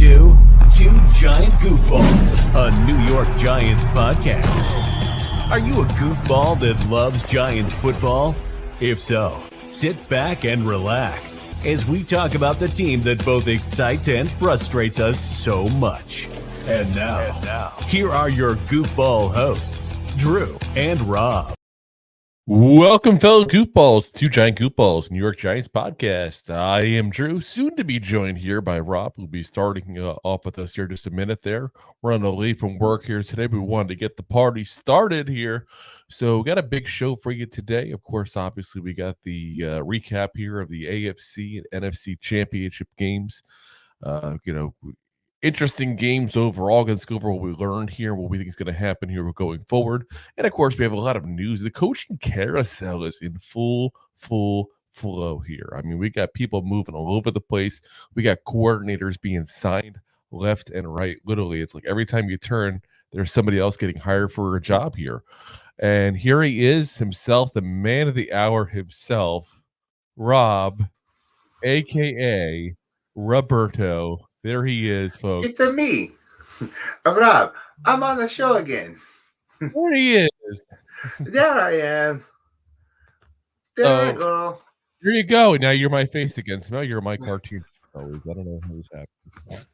to Two Giant Goofballs, a New York Giants podcast. Are you a goofball that loves Giants football? If so, sit back and relax as we talk about the team that both excites and frustrates us so much. And now, here are your goofball hosts, Drew and Rob. Welcome, fellow goofballs, Two Giant Goofballs, New York Giants podcast. I am Drew, soon to be joined here by Rob, who'll be starting off with us here just a minute there. We're on a leave from work here today, but we wanted to get the party started here. So we got a big show for you today. Of course, obviously, we got the recap here of the AFC and NFC Championship games. Interesting games overall. Let's go over what we learned here, what we think is going to happen here going forward. And of course, we have a lot of news. The coaching carousel is in full flow here. I mean, we got people moving all over the place. We got coordinators being signed left and right. Literally, it's like every time you turn, there's somebody else getting hired for a job here. And here he is himself, the man of the hour himself, Rob, a.k.a. Roberto. There he is, folks. It's a me, Rob. I'm on the show again. There he is. There I am. There I go. There you go. Now you're my face again. So now you're my cartoon. Always. I don't know how this happens.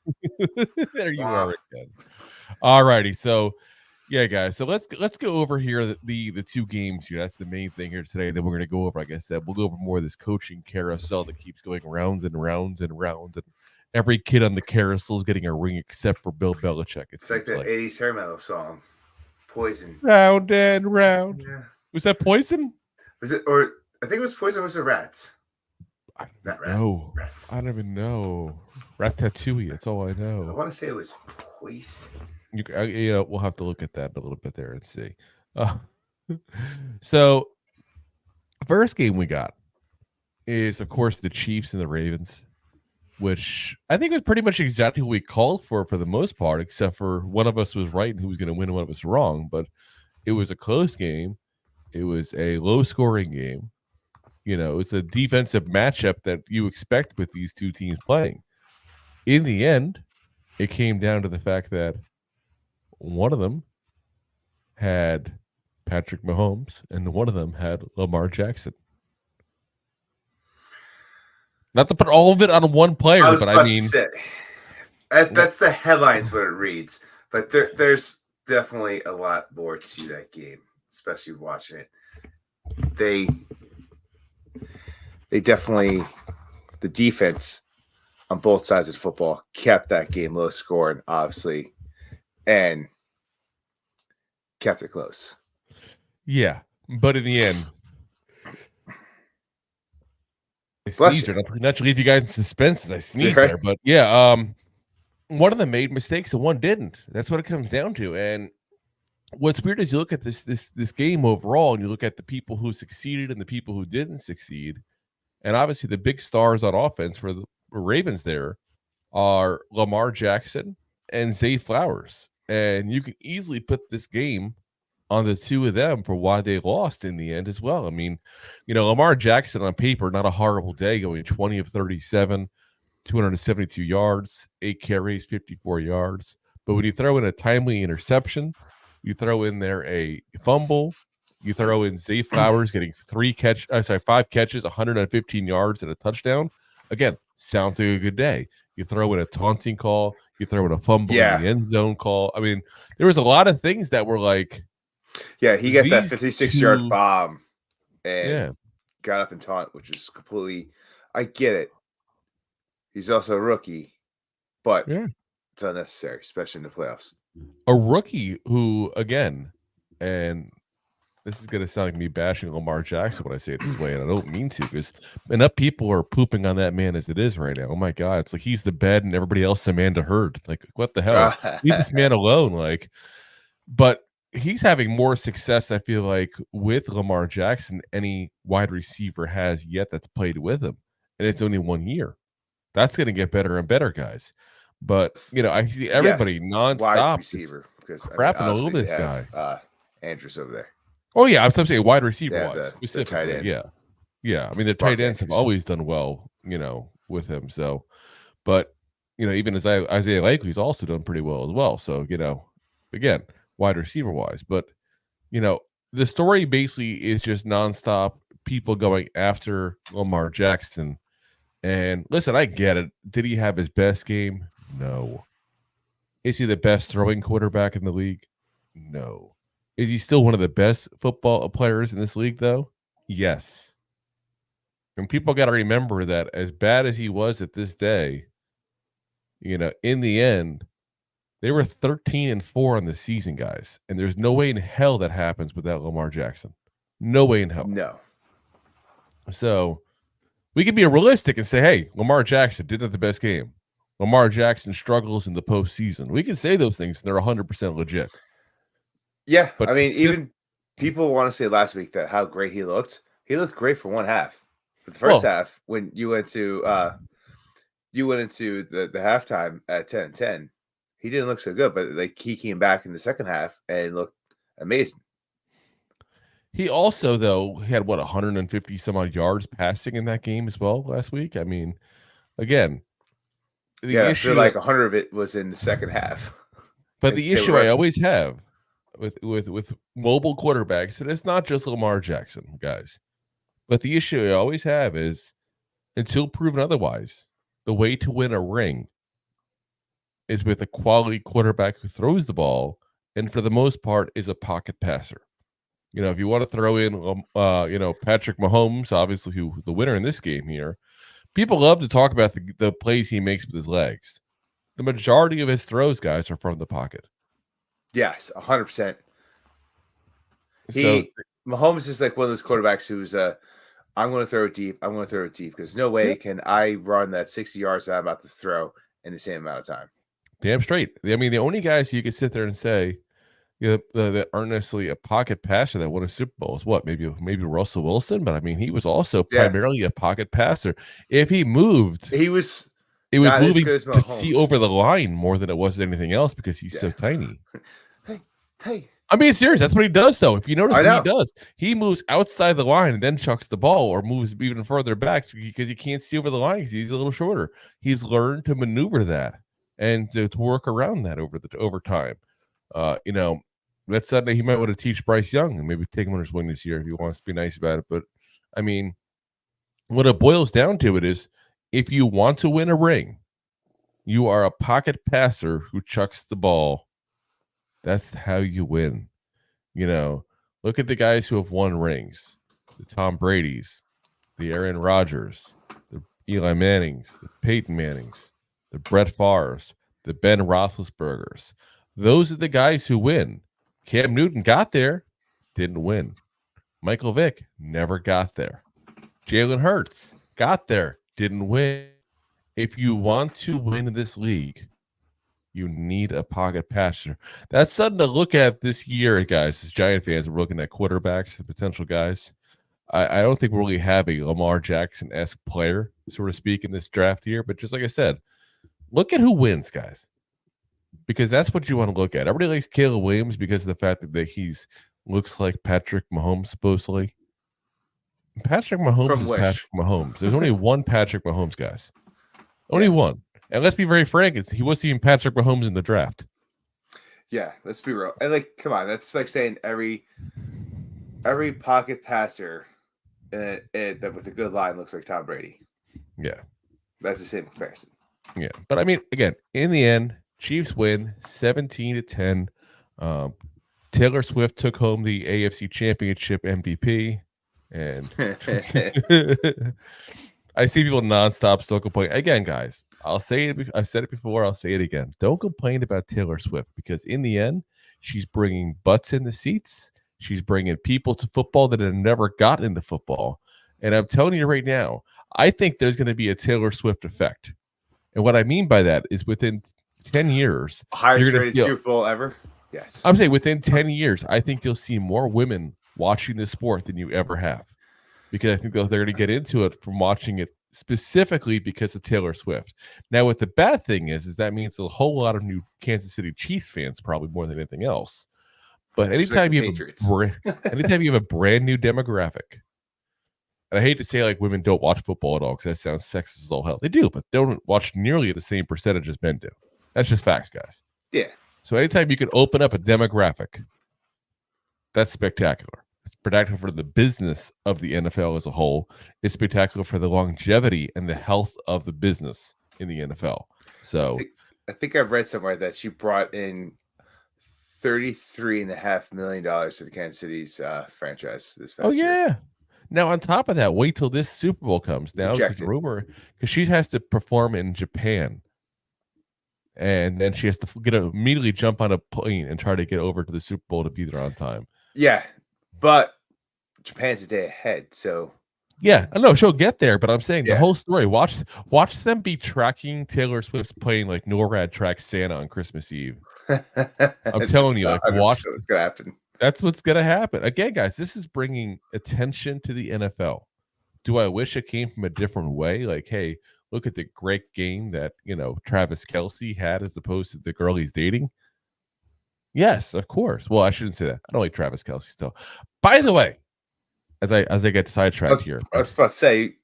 There you are again. All righty. So, yeah, guys. So let's go over here the two games here. That's the main thing here today. Then we're going to go over, like I said, we'll go over more of this coaching carousel that keeps going rounds and rounds and rounds. And every kid on the carousel is getting a ring except for Bill Belichick. It's like the 80s hair metal song, Poison. Round and round. Yeah. Was that Poison? Was it? Or I think it was Poison. Was it Rats? I don't know. Rats. I don't even know. Ratatouille. That's all I know. I want to say it was Poison. We'll have to look at that a little bit there and see. So, first game we got is, of course, the Chiefs and the Ravens, which I think was pretty much exactly what we called for the most part, except for one of us was right and who was going to win and one of us wrong. But it was a close game. It was a low-scoring game. You know, it's a defensive matchup that you expect with these two teams playing. In the end, it came down to the fact that one of them had Patrick Mahomes and one of them had Lamar Jackson. Not to put all of it on one player, but I mean, that's the headlines what it reads. But there's definitely a lot more to that game, especially watching it. They definitely, the defense on both sides of the football kept that game low scoring, obviously, and kept it close. Yeah, but in the end, I sneezed there. Not to leave you guys in suspense as I sneezed there, but yeah, one of them made mistakes and one didn't. That's what it comes down to. And what's weird is you look at this game overall, and you look at the people who succeeded and the people who didn't succeed, and obviously the big stars on offense for the Ravens there are Lamar Jackson and Zay Flowers, and you can easily put this game on the two of them for why they lost in the end as well. I mean, Lamar Jackson on paper, not a horrible day, going 20 of 37, 272 yards, 8 carries, 54 yards. But when you throw in a timely interception, you throw in there a fumble, you throw in Zay Flowers getting 5 catches, 115 yards, and a touchdown. Again, sounds like a good day. You throw in a taunting call, you throw in a fumble in the end zone call. I mean, there was a lot of things that were like, yeah, he got that 56-yard bomb and got up and taunt, which is completely – I get it. He's also a rookie, but it's unnecessary, especially in the playoffs. A rookie who, again, and this is going to sound like me bashing Lamar Jackson when I say it this way, and I don't mean to, because enough people are pooping on that man as it is right now. Oh, my God. It's like he's the bed and everybody else Amanda Hurd. Like, what the hell? Leave this man alone. But he's having more success, I feel like, with Lamar Jackson any wide receiver has yet that's played with him. And it's only 1 year. That's going to get better and better, guys. But, I see everybody nonstop wide receiver, because crapping all over this guy. Andrews over there. Oh, yeah. I'm saying wide receiver wise, specifically. Tight end. Yeah. I mean, the tight ends have always done well, with him. So, but even as Isaiah Likely's also done pretty well as well. So, again, wide receiver wise, but the story basically is just nonstop people going after Lamar Jackson. And listen, I get it. Did he have his best game? No. Is he the best throwing quarterback in the league? No. Is he still one of the best football players in this league, though? Yes. And people got to remember that as bad as he was at this day, in the end, they were 13-4 on the season, guys. And there's no way in hell that happens without Lamar Jackson. No way in hell. No. So we can be realistic and say, hey, Lamar Jackson didn't have the best game. Lamar Jackson struggles in the postseason. We can say those things, and they're 100% legit. Yeah, but even people want to say last week that how great he looked. He looked great for one half. But the first half, when you went into the halftime at 10-10, he didn't look so good. But he came back in the second half and looked amazing. He also, though, had 150 some odd yards passing in that game as well last week. I mean, again, I feel like 100 of it was in the second half. But the issue I always have with mobile quarterbacks, and it's not just Lamar Jackson, guys, but the issue I always have is, until proven otherwise, the way to win a ring is with a quality quarterback who throws the ball and for the most part is a pocket passer. If you want to throw in, Patrick Mahomes, obviously who the winner in this game here, people love to talk about the plays he makes with his legs. The majority of his throws, guys, are from the pocket. Yes, 100%. Mahomes is like one of those quarterbacks who's I'm going to throw it deep. I'm going to throw it deep because no way can I run that 60 yards that I'm about to throw in the same amount of time. Damn straight. I mean, the only guys you could sit there and say that aren't necessarily a pocket passer that won a Super Bowl is what? Maybe Russell Wilson, but I mean, he was also primarily a pocket passer. If he moved, it was moving to see over the line more than it was anything else because he's so tiny. Hey. I mean, serious. That's what he does, though. If you notice what he does, he moves outside the line and then chucks the ball or moves even further back because he can't see over the line because he's a little shorter. He's learned to maneuver that and to work around that over time. That Sunday he might want to teach Bryce Young and maybe take him under his wing this year if he wants to be nice about it. But, I mean, what it boils down to it is if you want to win a ring, you are a pocket passer who chucks the ball. That's how you win. Look at the guys who have won rings. The Tom Brady's, the Aaron Rodgers, the Eli Mannings, the Peyton Mannings, the Brett Favre's, the Ben Roethlisberger's. Those are the guys who win. Cam Newton got there, didn't win. Michael Vick never got there. Jalen Hurts got there, didn't win. If you want to win in this league, you need a pocket passer. That's something to look at this year, guys. As Giant fans, we're looking at quarterbacks, the potential guys. I don't think we really have a Lamar Jackson-esque player, so to speak, in this draft here. But just like I said, look at who wins, guys. Because that's what you want to look at. Everybody likes Caleb Williams because of the fact that he's looks like Patrick Mahomes, supposedly. Patrick Mahomes is Patrick Mahomes. There's only one Patrick Mahomes, guys. Only one. And let's be very frank, he wasn't even Patrick Mahomes in the draft. Yeah, let's be real. And come on, that's like saying every pocket passer that with a good line looks like Tom Brady. Yeah. That's the same comparison. Yeah. But I mean, again, in the end, Chiefs win 17-10. Taylor Swift took home the AFC Championship MVP. And I see people nonstop still complain. Again, guys, I'll say it. I've said it before. I'll say it again. Don't complain about Taylor Swift because in the end, she's bringing butts in the seats. She's bringing people to football that have never gotten into football. And I'm telling you right now, I think there's going to be a Taylor Swift effect. And what I mean by that is within 10 years, highest rated Super Bowl ever. Yes. I'm saying within 10 years, I think you'll see more women watching this sport than you ever have. Because I think they're going to get into it from watching it specifically because of Taylor Swift. Now, what the bad thing is that means a whole lot of new Kansas City Chiefs fans, probably more than anything else. But anytime you have a brand new demographic, And I hate to say like women don't watch football at all because that sounds sexist as all hell. They do, but they don't watch nearly the same percentage as men do. That's just facts, guys. Yeah. So anytime you can open up a demographic, that's spectacular. It's spectacular for the business of the NFL as a whole. It's spectacular for the longevity and the health of the business in the NFL. So I think I've read somewhere that she brought in $33.5 million to the Kansas City's franchise this past year. Yeah. Now, on top of that, wait till this Super Bowl comes. Now, because she has to perform in Japan. And then she has to immediately jump on a plane and try to get over to the Super Bowl to be there on time. Yeah, but Japan's a day ahead, so yeah, I know she'll get there. But I'm saying the whole story. Watch them be tracking Taylor Swift's playing like NORAD tracks Santa on Christmas Eve. I'm telling you, like watch what's gonna happen. That's what's gonna happen. Again, guys, this is bringing attention to the NFL. Do I wish it came from a different way? Like, hey, look at the great game that, Travis Kelce had as opposed to the girl he's dating. Yes, of course. Well, I shouldn't say that. I don't like Travis Kelce still. By the way, as I get sidetracked here. I was about to say,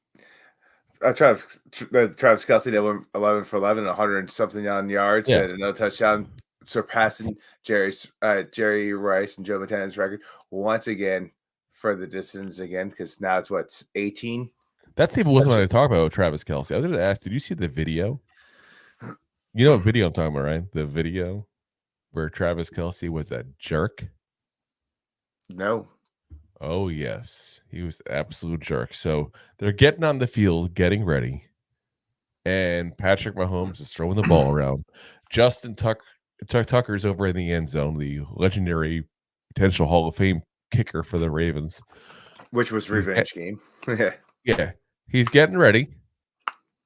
Travis Kelce, that went 11 for 11, 100-something on yards, and another touchdown, surpassing Jerry Rice and Joe Montana's record once again for the distance again, because now it's 18. That's even wasn't what I talk about with Travis Kelce. I was going to ask, did you see the video? You know what video I'm talking about, right? The video where Travis Kelce was a jerk? No. Oh, yes. He was an absolute jerk. So they're getting on the field, getting ready, and Patrick Mahomes is throwing the ball around. Justin Tucker's over in the end zone, the legendary potential Hall of Fame kicker for the Ravens. Which was revenge game. Yeah. He's getting ready.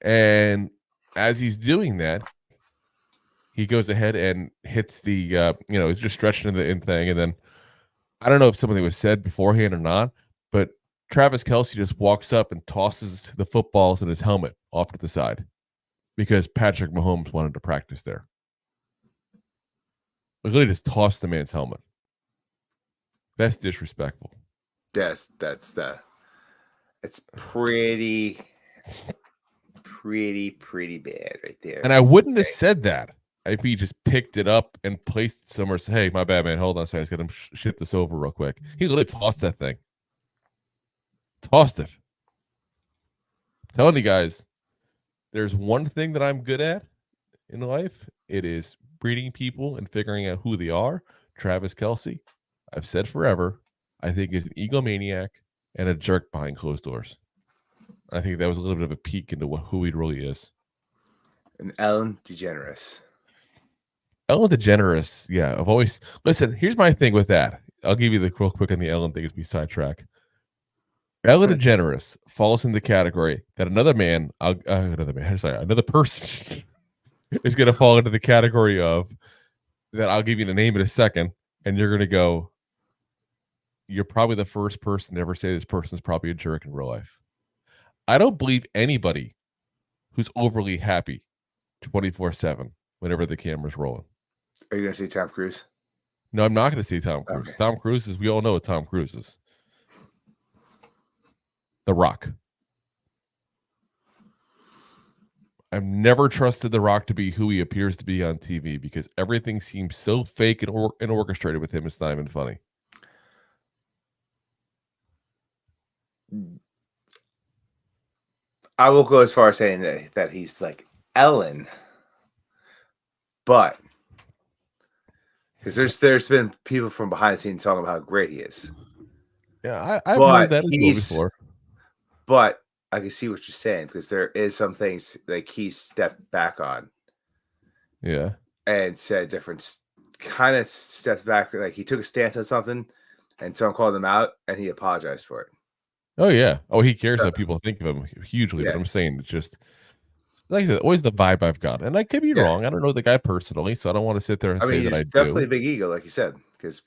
And as he's doing that, he goes ahead and hits the, he's just stretching the end thing. And then I don't know if something was said beforehand or not, but Travis Kelce just walks up and tosses the footballs in his helmet off to the side because Patrick Mahomes wanted to practice there. Literally just tossed the man's helmet. That's disrespectful. Yes, it's pretty bad right there. And I wouldn't have said that if he just picked it up and placed it somewhere. Say, hey, my bad, man. Hold on a second. I just got to ship this over real quick. He literally tossed that thing. Tossed it. I'm telling you guys, there's one thing that I'm good at in life. It is breeding people and figuring out who they are. Travis Kelce, I've said forever, I think is an egomaniac and a jerk behind closed doors. I think that was a little bit of a peek into who he really is. An Ellen DeGeneres. Ellen DeGeneres, yeah. I've always listen. Here's my thing with that. I'll give you the real quick on the Ellen thing as we sidetrack. Ellen DeGeneres falls in the category that another person is going to fall into the category of that. I'll give you the name in a second, and you're going to go. You're probably the first person to ever say this person's probably a jerk in real life. I don't believe anybody who's overly happy 24/7 whenever the camera's rolling. Are you going to say Tom Cruise? No, I'm not going to say Tom Cruise. Okay. Tom Cruise is, we all know what Tom Cruise is. The Rock. I've never trusted The Rock to be who he appears to be on TV because everything seems so fake and orchestrated with him. It's not even funny. I will go as far as saying that he's like Ellen, but because there's been people from behind the scenes talking about how great he is. Yeah, I've heard that before. But I can see what you're saying because there is some things like he stepped back on. Yeah. And said different kind of steps back. Like he took a stance on something and someone called him out and he apologized for it. Oh, yeah. Oh, he cares how people think of him hugely. Yeah. But I'm saying it's just, like I said, always the vibe I've got. And I could be wrong. I don't know the guy personally, so I don't want to sit there and say that I do. Definitely a big ego, like you said, because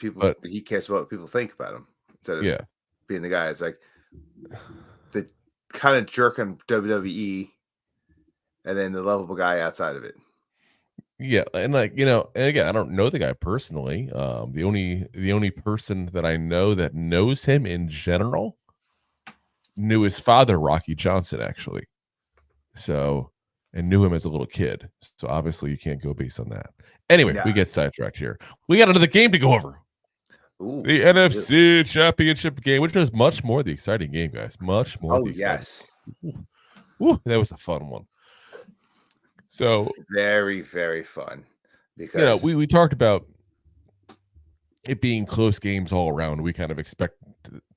he cares about what people think about him instead of being the guy. It's like the kind of jerk on WWE and then the lovable guy outside of it. Yeah, and and again, I don't know the guy personally. The only person that I know that knows him in general knew his father, Rocky Johnson, actually. So, and knew him as a little kid. So obviously you can't go based on that. Anyway, we get sidetracked here. We got another game to go over. Ooh, the NFC Championship Game, which was much more the exciting game, guys. Much more. Oh, yes. Ooh, that was a fun one. So very, very fun. Because we talked about it being close games all around. We kind of expect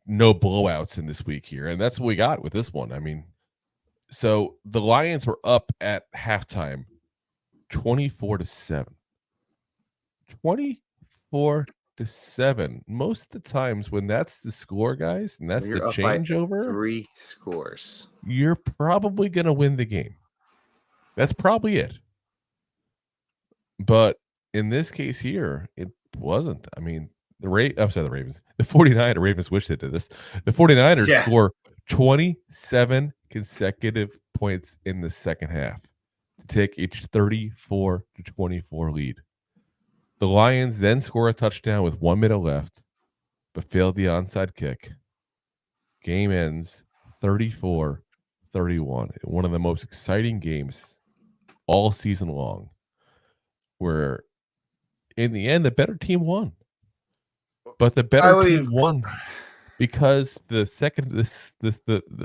no blowouts in this week here, and that's what we got with this one. I mean, so the Lions were up at halftime, 24-7. 24-7. Most of the times when that's the score, guys, and that's the changeover, 3 scores, you're probably gonna win the game. That's probably it. But in this case here, it wasn't. I mean, the Ravens. The 49ers, Ravens wish they did this. The 49ers score 27 consecutive points in the second half to take a 34-24 lead. The Lions then score a touchdown with 1 minute left, but failed the onside kick. Game ends 34-31. One of the most exciting games all season long, where in the end the better team won. But the better team won because the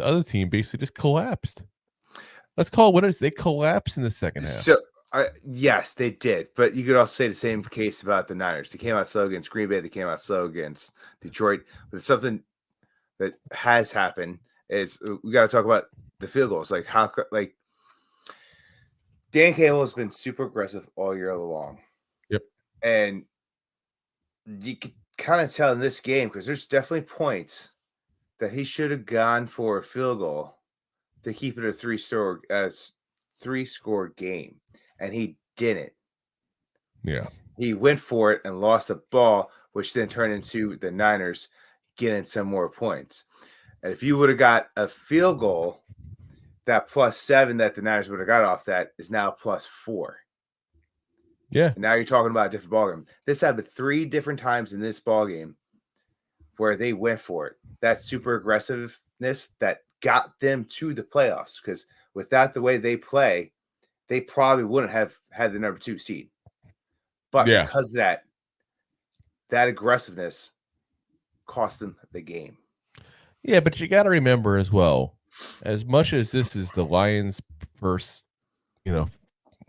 other team basically just collapsed. Let's call it what it is. They collapsed in the second half. So yes, they did. But you could also say the same case about the Niners. They came out slow against Green Bay. They came out slow against Detroit. But something that has happened is we got to talk about the field goals. Like Dan Campbell has been super aggressive all year long. Yep. And you could kind of tell in this game, because there's definitely points that he should have gone for a field goal to keep it a three-score game, and he didn't. Yeah. He went for it and lost the ball, which then turned into the Niners getting some more points. And if you would have got a field goal, that +7 that the Niners would have got off that is now +4. Yeah. And now you're talking about a different ballgame. This happened 3 different times in this ballgame where they went for it. That super aggressiveness that got them to the playoffs, because without the way they play, they probably wouldn't have had the number 2 seed. But because of that aggressiveness cost them the game. Yeah, but you got to remember as well, as much as this is the Lions' first, trip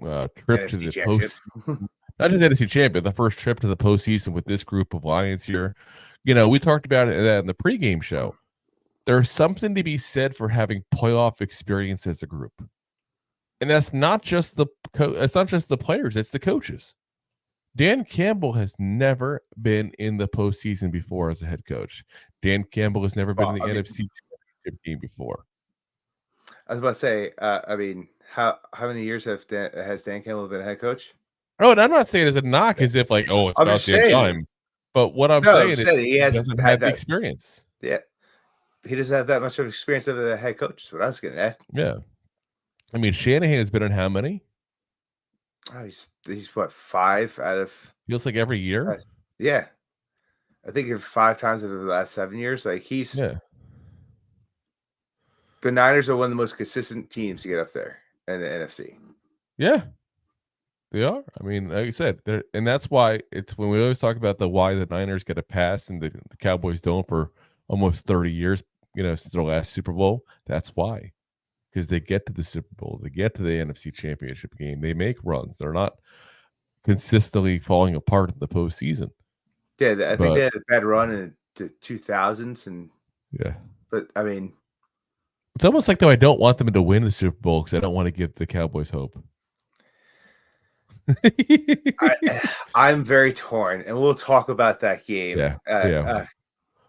NFC to the postseason, not just NFC champion, the first trip to the postseason with this group of Lions here. We talked about it in the pregame show. There's something to be said for having playoff experience as a group, and that's not just it's not just the players; it's the coaches. Dan Campbell has never been in the postseason before as a head coach. Dan Campbell has never been in the NFC Championship Game before. I was about to say, how many years has Dan Campbell been a head coach? Oh, and I'm not saying it's a knock as if it's about damn time. But what I'm saying is he doesn't have the experience. Yeah. He doesn't have that much of experience of a head coach. That's what I was getting at. Yeah. I mean, Shanahan has been in how many? Oh, he's what, 5 out of... Feels like every year? Yeah. I think 5 times over the last 7 years. Like, he's... Yeah. The Niners are one of the most consistent teams to get up there in the NFC. Yeah. They are. I mean, like I said, and that's why it's when we always talk about why the Niners get a pass and the Cowboys don't for almost 30 years, since their last Super Bowl. That's why. Because they get to the Super Bowl, they get to the NFC Championship Game, they make runs. They're not consistently falling apart in the postseason. Yeah, I think they had a bad run in the 2000s, and but I mean, it's almost like though I don't want them to win the Super Bowl because I don't want to give the Cowboys hope. I'm very torn, and we'll talk about that game.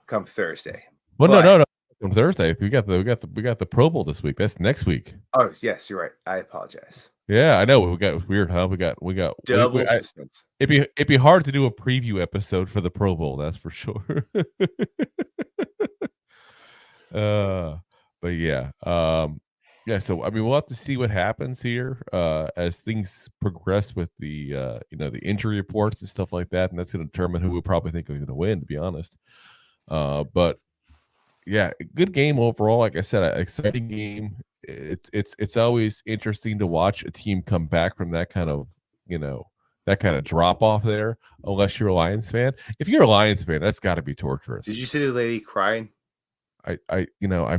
Come Thursday. Well, no. On Thursday, we got the Pro Bowl this week. That's next week. Oh yes, you're right. I apologize. Yeah, I know. It was weird, huh? We got double suspense. It'd be hard to do a preview episode for the Pro Bowl. That's for sure. But yeah. So I mean, we'll have to see what happens here as things progress with the the injury reports and stuff like that, and that's going to determine who we probably think is going to win. To be honest, but. yeah, good game overall. Like I said, an exciting game. It's always interesting to watch a team come back from that kind of that kind of drop off there. Unless you're a Lions fan, if you're a Lions fan, that's got to be torturous. Did you see the lady crying? I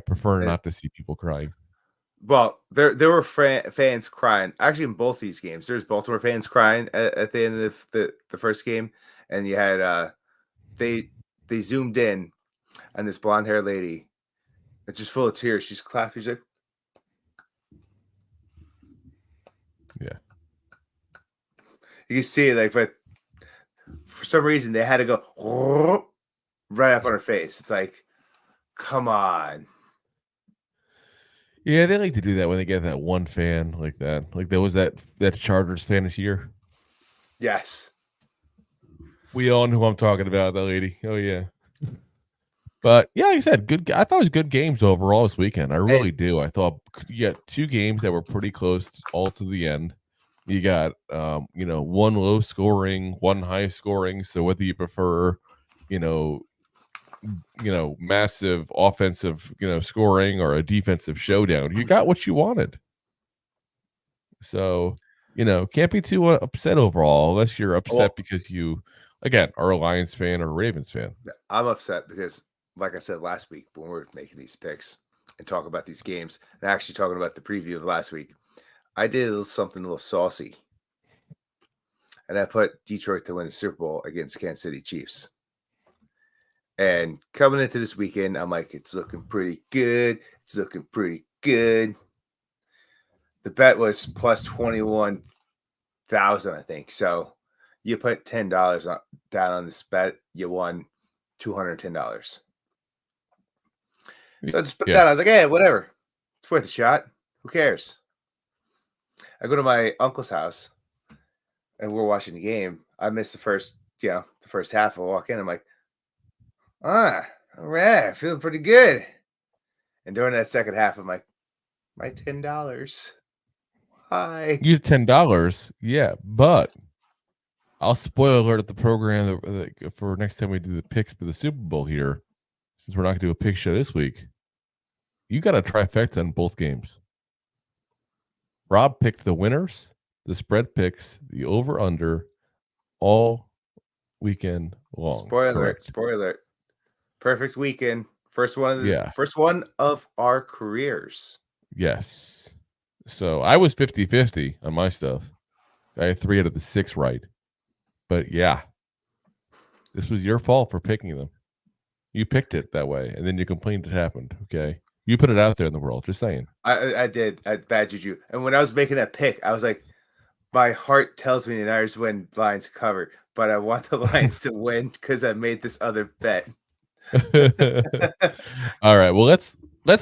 prefer not to see people crying. Well, there were fans crying. Actually, in both these games, there's Baltimore fans crying at the end of the first game, and you had they zoomed in on this blonde haired lady, just full of tears. She's clapping. She's like, yeah. You can see it, but for some reason they had to go right up on her face. It's like, come on. Yeah, they like to do that when they get that one fan like that. Like there was that Chargers fan this year. Yes. We all know who I'm talking about, that lady. Oh yeah. But yeah, like I said, I thought it was good games overall this weekend. I really do. I thought you got two games that were pretty close all to the end. You got one low scoring, one high scoring. So whether you prefer, massive offensive, scoring or a defensive showdown, you got what you wanted. So, can't be too upset overall unless you're upset because you, again, are a Lions fan or a Ravens fan. I'm upset because, like I said last week when we were making these picks and talking about these games and actually talking about the preview of last week, I did something a little saucy. And I put Detroit to win the Super Bowl against Kansas City Chiefs. And coming into this weekend, I'm like, it's looking pretty good. It's looking pretty good. The bet was plus 21,000, I think. So you put $10 down on this bet, you won $210. So I just put that. I was like, hey, whatever. It's worth a shot. Who cares? I go to my uncle's house and we're watching the game. I missed the first half. I walk in. I'm like, all right, feeling pretty good. And during that second half, I'm like, my $10. Hi. You $10, yeah, but I'll spoil alert at the program for next time we do the picks for the Super Bowl here. Since we're not going to do a pick show this week, you got a trifecta in both games. Rob picked the winners, the spread picks, the over/under, all weekend long. Spoiler. Perfect weekend. First one of our careers. Yes. So I was 50-50 on my stuff. I had 3 out of the 6 right. But yeah, this was your fault for picking them. You picked it that way, and then you complained it happened. Okay, you put it out there in the world. Just saying. I did. I bad juju. And when I was making that pick, I was like, my heart tells me the Niners win, Lions cover, but I want the Lions to win because I made this other bet. All right. Well, let's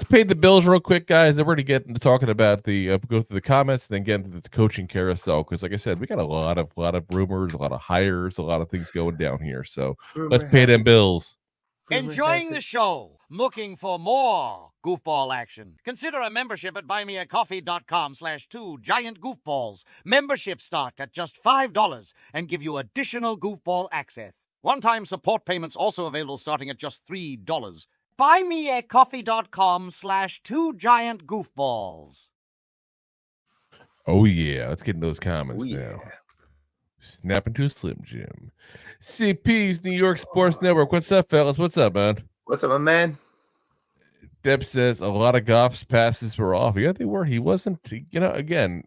pay the bills real quick, guys. Then we're going to get into talking about the go through the comments, and then get into the coaching carousel. Because, like I said, we got a lot of rumors, a lot of hires, a lot of things going down here. So let's pay them bills. Enjoying the show? Looking for more goofball action? Consider a membership at buymeacoffee.com/2giantgoofballs. Memberships start at just $5 and give you additional goofball access. One-time support payments also available starting at just $3. buymeacoffee.com/2giantgoofballs. Oh yeah, let's get into those comments now. Snap into a Slim Jim. CP's New York Sports Network. What's up, fellas? What's up, man? What's up, my man? Deb says a lot of Goff's passes were off. Yeah, they were. He wasn't, again,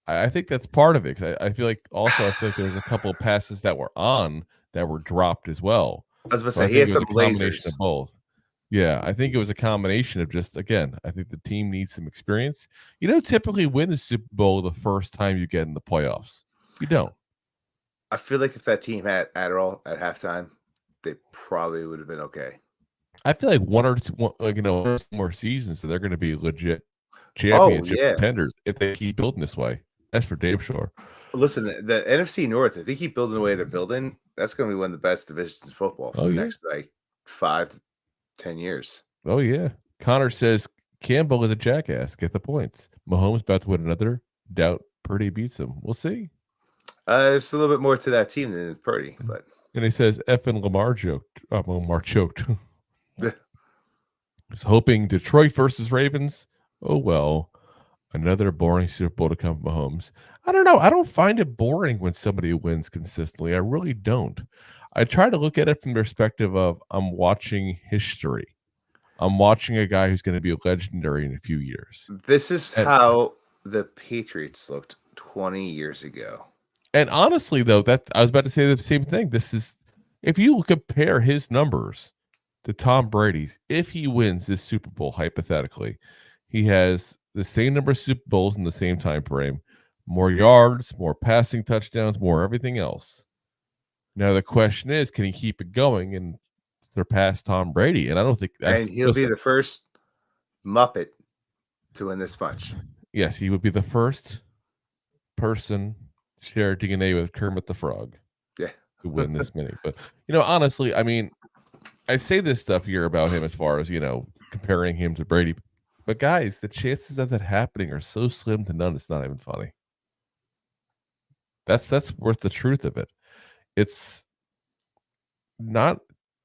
I think that's part of it. Because I feel like there's a couple of passes that were on that were dropped as well. I was about to say, he had some lasers. Of both. Yeah, I think it was a combination of just, again, I think the team needs some experience. You don't typically win the Super Bowl the first time you get in the playoffs. You don't. I feel like if that team had Adderall at halftime, they probably would have been okay. I feel like one or two more seasons, so they're going to be legit championship contenders if they keep building this way. That's for damn sure. Listen, the NFC North, if they keep building the way they're building, that's going to be one of the best divisions in football for the next 5 to 10 years. Oh, yeah. Connor says Campbell is a jackass. Get the points. Mahomes about to win another. Doubt Purdy beats him. We'll see. There's a little bit more to that team than Purdy. But and he says F and Lamar joked. Lamar choked. was hoping Detroit versus Ravens. Oh, well, another boring Super Bowl to come from Mahomes. I don't know. I don't find it boring when somebody wins consistently. I really don't. I try to look at it from the perspective of I'm watching history. I'm watching a guy who's going to be legendary in a few years. This is how the Patriots looked 20 years ago. And honestly, though, that I was about to say the same thing. This is, if you compare his numbers to Tom Brady's, if he wins this Super Bowl, hypothetically, he has the same number of Super Bowls in the same time frame, more yards, more passing touchdowns, more everything else. Now the question is, can he keep it going and surpass Tom Brady? And I don't think, and he'll be the first Muppet to win this much. Yes, he would be the first person share DNA with Kermit the Frog. Yeah, to win this many. But honestly, I mean, I say this stuff here about him as far as comparing him to Brady. But guys, the chances of that happening are so slim to none. It's not even funny. That's worth the truth of it. It's not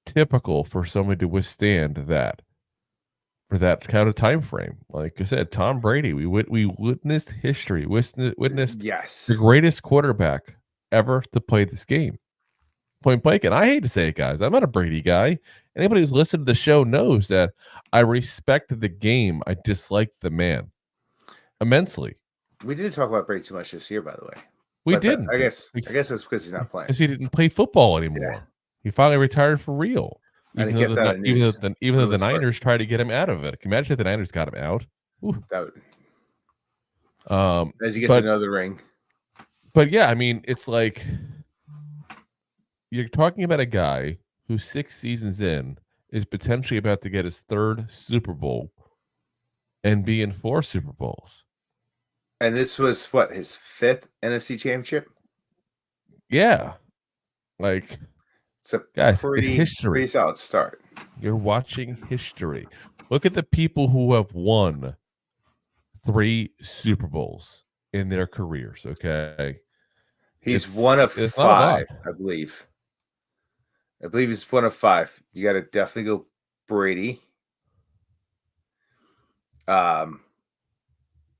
typical for somebody to withstand that for that kind of time frame. Like I said, Tom Brady, we witnessed history, witnessed the greatest quarterback ever to play this game. Point blank. And I hate to say it, guys, I'm not a Brady guy. Anybody who's listened to the show knows that I respect the game. I dislike the man immensely. We didn't talk about Brady too much this year, by the way. We didn't. I guess that's because he's not playing. Because he didn't play football anymore. Yeah. He finally retired for real. Even though the Niners tried to get him out of it. Can you imagine if the Niners got him out? As he gets another ring. But yeah, I mean, it's like you're talking about a guy who 6 seasons in is potentially about to get his 3rd Super Bowl and be in 4 Super Bowls. And this was what, his 5th NFC Championship? Yeah. Like, it's a pretty solid start. You're watching history. Look at the people who have won 3 Super Bowls in their careers, okay? He's one of 5, I believe. I believe he's one of 5. You got to definitely go Brady.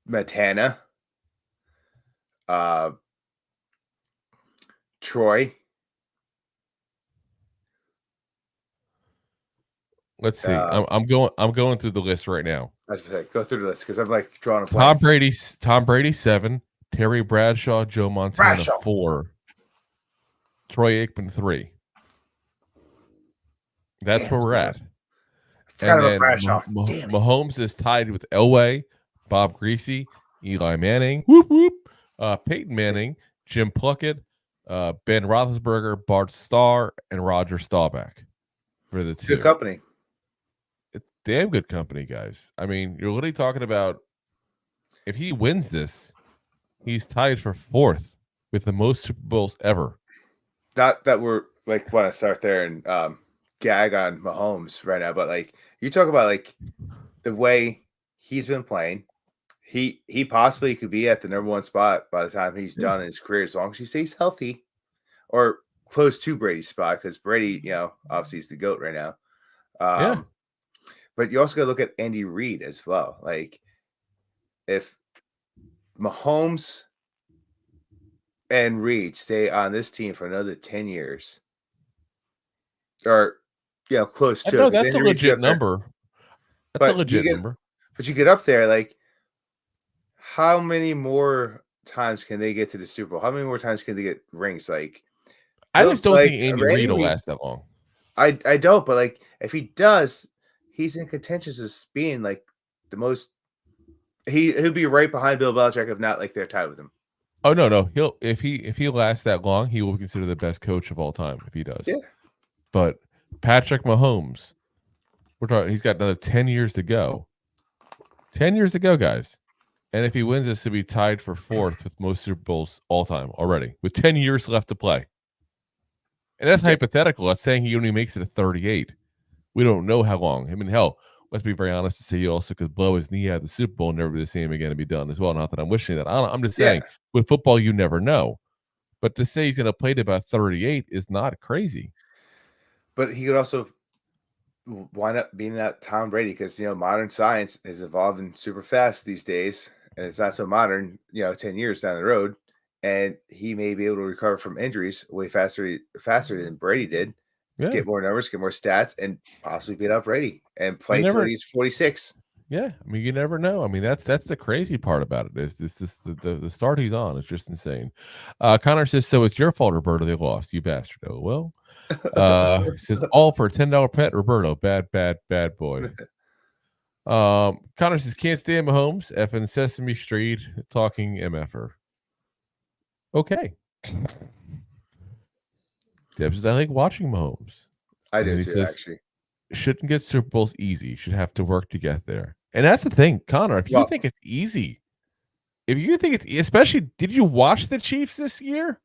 Montana. Troy. Let's see. I'm going through the list right now. Go through the list because I'm like drawing a blank. Tom Brady 7, Terry Bradshaw, Joe Montana 4, Troy Aikman 3. That's where we're at. And then Mahomes is tied with Elway, Bob Greasy, Eli Manning, Peyton Manning, Jim Plunkett, Ben Roethlisberger, Bart Starr, and Roger Staubach for the 2. Good company. It's damn good company, guys. I mean, you're literally talking about if he wins this, he's tied for 4th with the most Super Bowls ever. Not that we're like want to start there and gag on Mahomes right now, but like you talk about like the way he's been playing, he possibly could be at the number 1 spot by the time he's done in his career, as long as he stays healthy or close to Brady's spot, because Brady, obviously is the GOAT right now. But you also got to look at Andy Reid as well. Like if Mahomes and Reid stay on this team for another 10 years, or close to. No, that's a legit number. That's a legit number. But you get up there, like, how many more times can they get to the Super Bowl? How many more times can they get rings? Like, I just don't think Andy Reid will last that long. I don't, but like, if he does, he's in contention as being like the most. He'll be right behind Bill Belichick, if not like they're tied with him. Oh no, he'll if he lasts that long, he will be considered the best coach of all time if he does. Yeah. But Patrick Mahomes, he's got another 10 years to go. 10 years to go, guys. And if he wins this, he'll be tied for 4th with most Super Bowls all time already, with 10 years left to play. And that's hypothetical. That's saying he only makes it to 38. We don't know how long. I mean, hell, let's be very honest to say he also could blow his knee out of the Super Bowl and never be the same again and be done as well. Not that I'm wishing that. I'm just saying, with football, you never know. But to say he's going to play to about 38 is not crazy. But he could also Why not being that Tom Brady? Because modern science is evolving super fast these days, and it's not so modern. 10 years down the road, and he may be able to recover from injuries way faster than Brady did. Yeah. Get more numbers, get more stats, and possibly beat out Brady and play until he's 46. Yeah, I mean, you never know. I mean, that's the crazy part about it is this the start he's on is just insane. Connor says, "So it's your fault, Roberto. They lost, you bastard." Oh well. Says all for a $10 pet, Roberto. Bad boy. Connor says, "Can't stand Mahomes. Effing Sesame Street talking MFer." Okay. Deb says, "I like watching Mahomes." I do too, actually. Shouldn't get Super Bowls easy. Should have to work to get there. And that's the thing, Connor. If you think it's easy, especially, did you watch the Chiefs this year?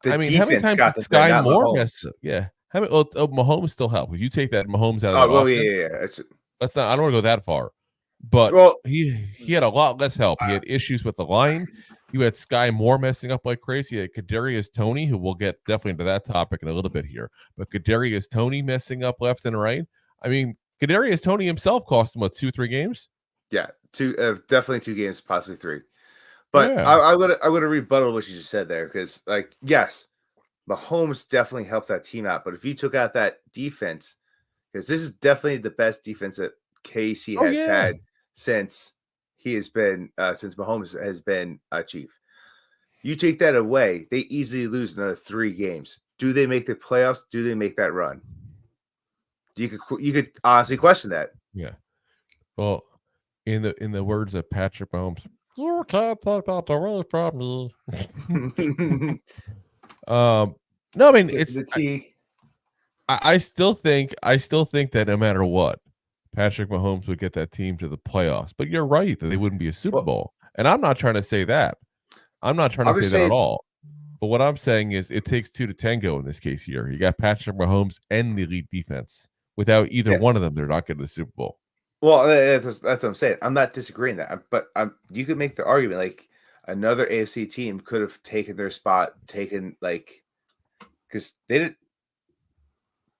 How many times did Sky Moore mess? Yeah. Mahomes still helped. If you take that Mahomes out of the offense, let's not. I don't want to go that far, but he had a lot less help. He had issues with the line. You had Sky Moore messing up like crazy. You had Kadarius Toney, who we'll get definitely into that topic in a little bit here. But Kadarius Toney messing up left and right. I mean, Kadarius Toney himself cost him 2-3 games. Yeah, definitely 2 games, possibly 3. But yeah. I would have rebutted what you just said there because, yes, Mahomes definitely helped that team out. But if you took out that defense, because this is definitely the best defense that KC has had since he has been since Mahomes has been chief. You take that away, they easily lose another 3 games. Do they make the playoffs? Do they make that run? You could honestly question that. Yeah. Well, in the words of Patrick Mahomes, you can't take that away from me. No, I mean it's I still think that no matter what, Patrick Mahomes would get that team to the playoffs. But you're right that they wouldn't be a Super Bowl. And I'm not trying to say that. I'm not trying to say that at all. But what I'm saying is it takes 2 to tango in this case here. You got Patrick Mahomes and the elite defense. Without either one of them, they're not getting the Super Bowl. Well, that's what I'm saying. I'm not disagreeing that. But you could make the argument like another AFC team could have taken their spot, because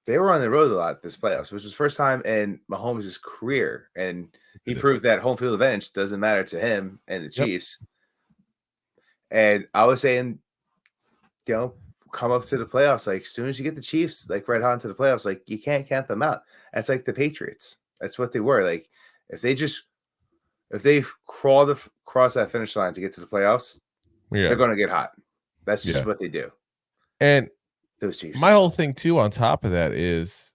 they were on the road a lot this playoffs, which was the first time in Mahomes' career. And he proved that home field advantage doesn't matter to him and the Chiefs. And I was saying, come up to the playoffs. Like, as soon as you get the Chiefs, right on to the playoffs, you can't count them out. That's like the Patriots. That's what they were. Like, if they crawl across that finish line to get to the playoffs, they're going to get hot. That's just what they do. And those Chiefs. My whole thing too, on top of that, is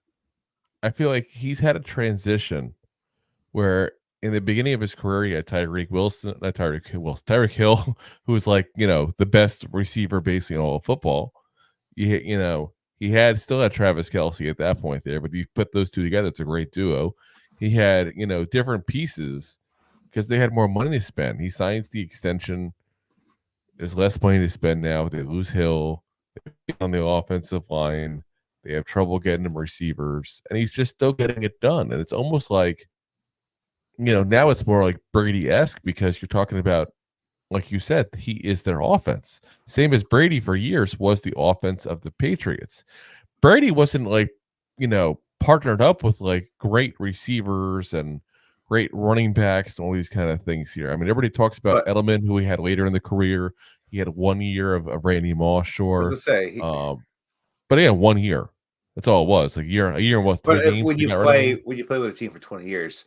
I feel like he's had a transition where in the beginning of his career, he had Tyreek Hill, who was the best receiver basically in all of football. He still had Travis Kelce at that point there, but you put those two together, it's a great duo. He had, different pieces because they had more money to spend. He signs the extension. There's less money to spend now. They lose Hill on the offensive line. They have trouble getting them receivers, and he's just still getting it done. And it's almost like, now it's more like Brady-esque because you're talking about, like you said, he is their offense. Same as Brady for years was the offense of the Patriots. Brady wasn't partnered up with great receivers and great running backs and all these kind of things here. I mean, everybody talks about Edelman, who he had later in the career. He had 1 year of Randy Moss, sure. I was gonna say, but again, 1 year. That's all it was. A year and what? 3 games. When you play with a team for 20 years,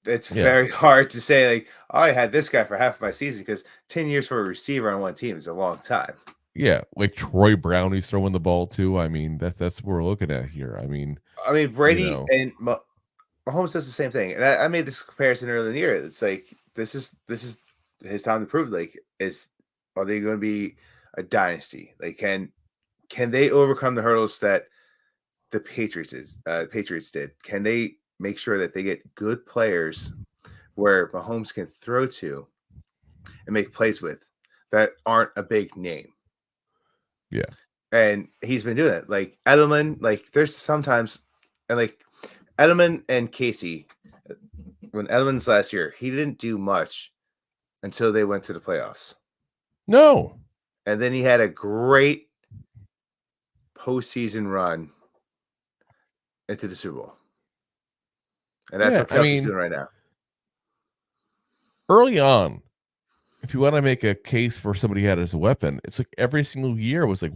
it's very hard to say I had this guy for half of my season, because 10 years for a receiver on one team is a long time. Yeah, like Troy Brown, who's throwing the ball too. I mean, that's what we're looking at here. I mean, Brady and Mahomes does the same thing. And I made this comparison earlier in the year. It's like this is his time to prove. Are they going to be a dynasty? Can they overcome the hurdles that the Patriots did? Can they make sure that they get good players where Mahomes can throw to and make plays with that aren't a big name? Yeah. And he's been doing it. Edelman, there's sometimes, and Edelman and Casey, when Edelman's last year, he didn't do much until they went to the playoffs. No. And then he had a great postseason run into the Super Bowl. And that's what Kelsey's doing right now. Early on, if you want to make a case for somebody he had as a weapon, it's like every single year was like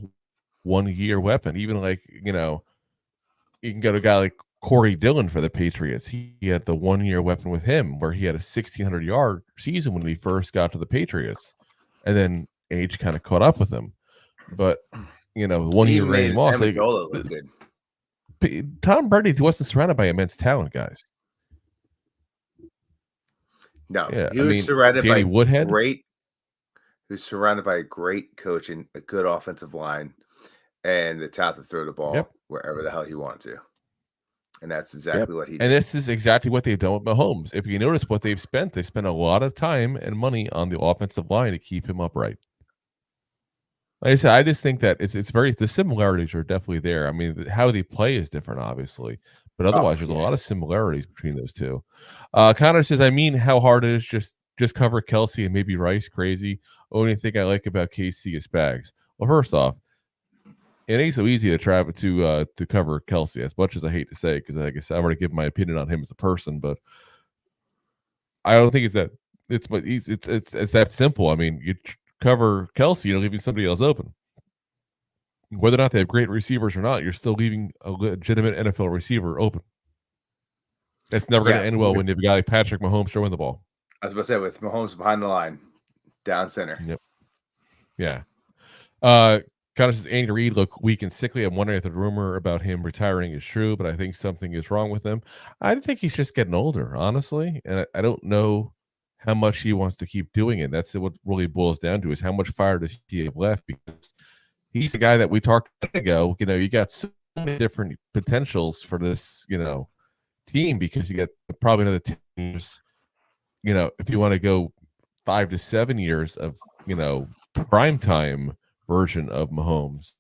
1 year weapon. Even like, you can go to a guy like Corey Dillon for the Patriots. He had the 1 year weapon with him where he had a 1,600-yard season when he first got to the Patriots. And then age kind of caught up with him. But, 1 year Randy Moss. Like, look good. Tom Brady wasn't surrounded by immense talent, guys. No, he was surrounded by great. He was surrounded by a great coach and a good offensive line, and the talent to throw the ball wherever the hell he wanted to. And that's exactly what he did. And this is exactly what they've done with Mahomes. If you notice what they've spent, they spent a lot of time and money on the offensive line to keep him upright. Like I said, I just think that the similarities are definitely there. I mean, how they play is different, obviously, but otherwise, there's a lot of similarities between those two. Connor says, I mean, how hard it is just cover Kelsey and maybe Rice. Crazy. Only thing I like about KC is Spags. Well, first off, it ain't so easy to travel to cover Kelsey, as much as I hate to say, because I guess I've already given my opinion on him as a person, but I don't think it's that simple. I mean, you cover Kelsey, you're leaving somebody else open. Whether or not they have great receivers or not, you're still leaving a legitimate NFL receiver open. That's never going to end well when you have a guy like Patrick Mahomes throwing the ball. I was about to say, with Mahomes behind the line, down center. Yep. Yeah. Kind of says, Andy Reid look weak and sickly. I'm wondering if the rumor about him retiring is true, but I think something is wrong with him. I think he's just getting older, honestly, and I don't know how much he wants to keep doing it. That's what really boils down to, is how much fire does he have left, because he's the guy that we talked about ago. You got so many different potentials for this, team, because you got probably another 10 years, if you want to go 5 to 7 years of, prime time version of Mahomes,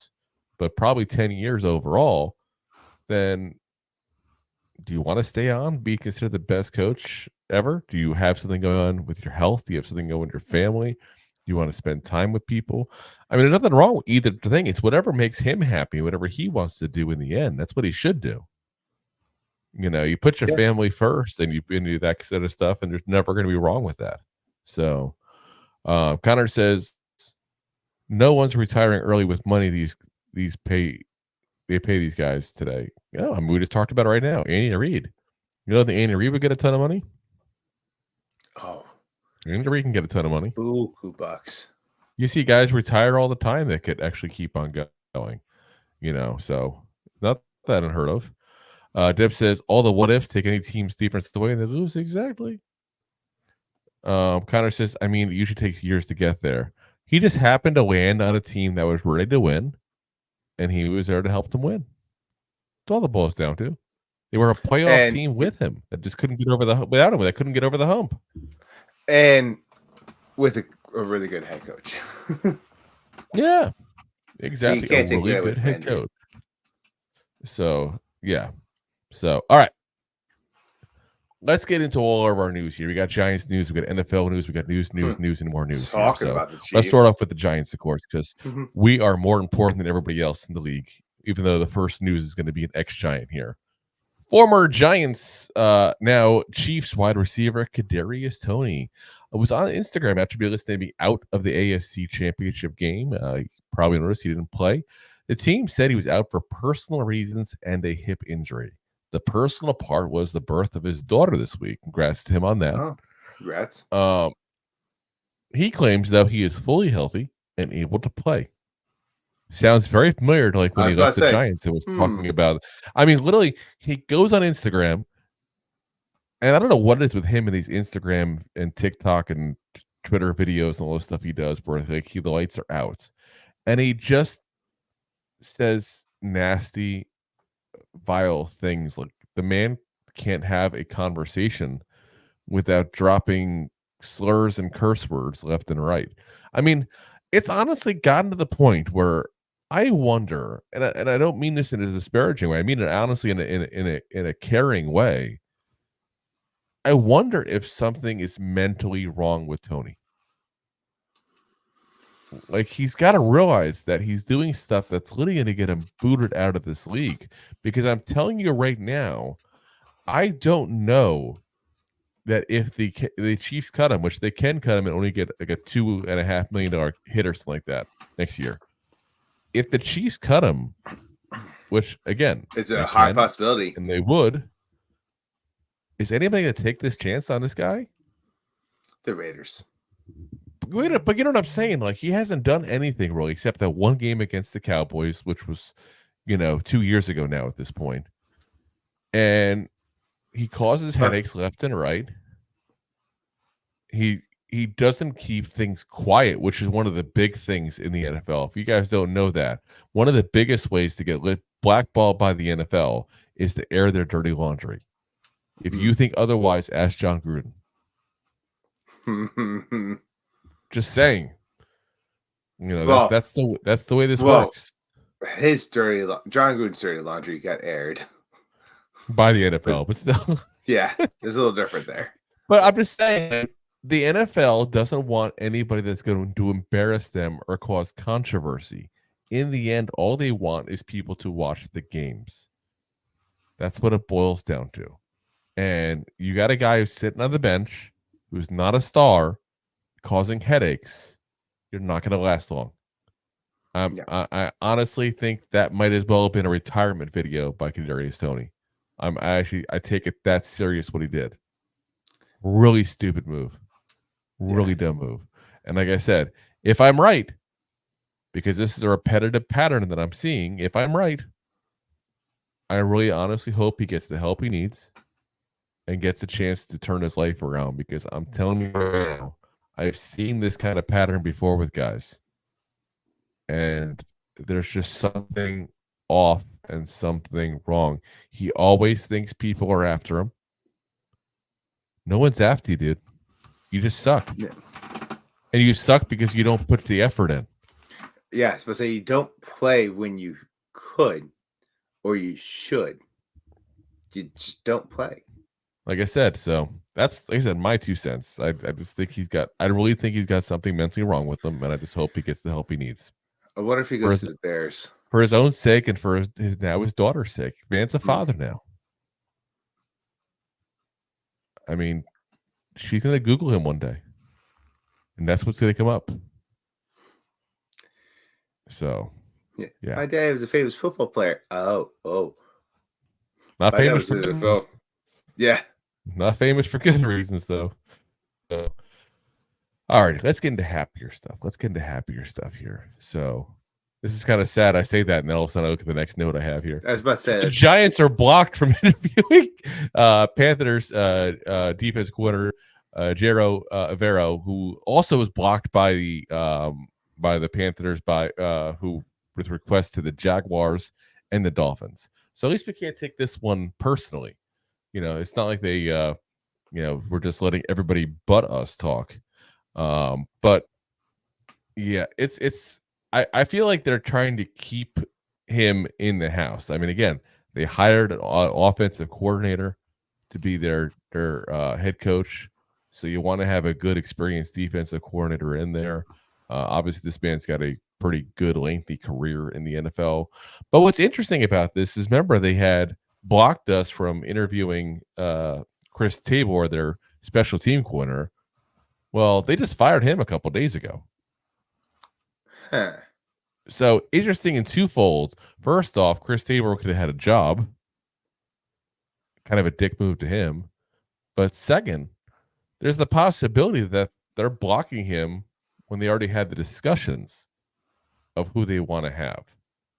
but probably 10 years overall, then do you want to stay on, be considered the best coach ever? Do you have something going on with your health? Do you have something going on with your family? Do you want to spend time with people? I mean, there's nothing wrong with either thing. It's whatever makes him happy, whatever he wants to do in the end. That's what he should do. You put your family first, and you do that sort of stuff, and there's never going to be wrong with that. So Connor says, no one's retiring early with money they pay these guys today. Yeah, I mean, we just talked about it right now. Andy Reid. You don't think Andy Reid would get a ton of money? Oh. Andy Reid can get a ton of money. Buku bucks. You see guys retire all the time that could actually keep on going. So not that unheard of. Deb says, all the what ifs take any team's defense away and they lose. Exactly. Connor says, I mean, it usually takes years to get there. He just happened to land on a team that was ready to win, and he was there to help them win. That's all the boils down to. They were a playoff team with him that just couldn't get over without him. They couldn't get over the hump. And with a really good head coach. Yeah, exactly. A really good head coach. So, yeah. So, all right. Let's get into all of our news here. We got Giants news, we got NFL news, we got news, and more news. Talking about the Chiefs. Let's start off with the Giants, of course, because we are more important than everybody else in the league, even though the first news is going to be an ex-Giant here. Former Giants, now Chiefs wide receiver Kadarius Toney was on Instagram after being listed to be out of the AFC Championship game. You probably noticed he didn't play. The team said he was out for personal reasons and a hip injury. The personal part was the birth of his daughter this week. Congrats to him on that. Oh, congrats. He claims, though, he is fully healthy and able to play. Sounds very familiar to like when he left the Giants. It was talking about. I mean, literally, he goes on Instagram, and I don't know what it is with him and these Instagram and TikTok and Twitter videos and all the stuff he does, where like the lights are out, and he just says nasty, vile things. Like, the man can't have a conversation without dropping slurs and curse words left and right. I mean, it's honestly gotten to the point where I wonder, and I don't mean this in a disparaging way. I mean it honestly in a caring way. I wonder if something is mentally wrong with Toney. like he's got to realize that he's doing stuff that's literally going to get him booted out of this league. Because I'm telling you right now, I don't know that if the Chiefs cut him, which they can cut him and only get like a $2.5 million hit or something like that next year. If the Chiefs cut him, which again, it's a high possibility, and they would, is anybody going to take this chance on this guy? The Raiders. But you know what I'm saying? Like, he hasn't done anything really except that one game against the Cowboys, which was, 2 years ago now at this point. And he causes headaches left and right. He doesn't keep things quiet, which is one of the big things in the NFL. If you guys don't know that, one of the biggest ways to get blackballed by the NFL is to air their dirty laundry. If you think otherwise, ask John Gruden. Just saying. That's the way this works. His John Gruden's dirty laundry got aired by the NFL, but still. Yeah, it's a little different there. But I'm just saying, the NFL doesn't want anybody that's going to embarrass them or cause controversy. In the end, all they want is people to watch the games. That's what it boils down to. And you got a guy who's sitting on the bench, who's not a star, causing headaches. You're not going to last long. I honestly think that might as well have been a retirement video by Kadarius Toney. I take it that serious what he did. Really stupid move. Really dumb move. And like I said, if I'm right, because this is a repetitive pattern that I'm seeing, if I'm right, I really honestly hope he gets the help he needs and gets a chance to turn his life around, because I'm telling you right now, I've seen this kind of pattern before with guys. And there's just something off and something wrong. He always thinks people are after him. No one's after you, dude. You just suck. Yeah. And you suck because you don't put the effort in. Yeah, but say you don't play when you could or you should. You just don't play. Like I said, so that's, like I said, my 2 cents. I just think I really think he's got something mentally wrong with him, and I just hope he gets the help he needs. I wonder if he goes to the Bears. For his own sake and for his daughter's sake. Man's a father now. I mean, she's going to Google him one day. And that's what's going to come up. So, yeah. My dad was a famous football player. Oh. Not famous for good reasons. Yeah. Not famous for good reasons, though. So, all right, let's get into happier stuff. Here. So, this is kind of sad. I say that, and then all of a sudden I look at the next note I have here. I was about to say the Giants are blocked from interviewing Panthers defense coordinator Jero Avero, who also was blocked by the Panthers who with requests to the Jaguars and the Dolphins. So at least we can't take this one personally. It's not like they we're just letting everybody but us talk. But yeah, I feel like they're trying to keep him in the house. I mean, again, they hired an offensive coordinator to be their head coach. So you want to have a good, experienced defensive coordinator in there. Obviously, this man's got a pretty good, lengthy career in the NFL. But what's interesting about this is, remember, they had blocked us from interviewing Chris Tabor, their special team coordinator. Well, they just fired him a couple days ago. Huh. So interesting in twofold. First off, Chris Tabor could have had a job. Kind of a dick move to him. But second, there's the possibility that they're blocking him when they already had the discussions of who they want to have.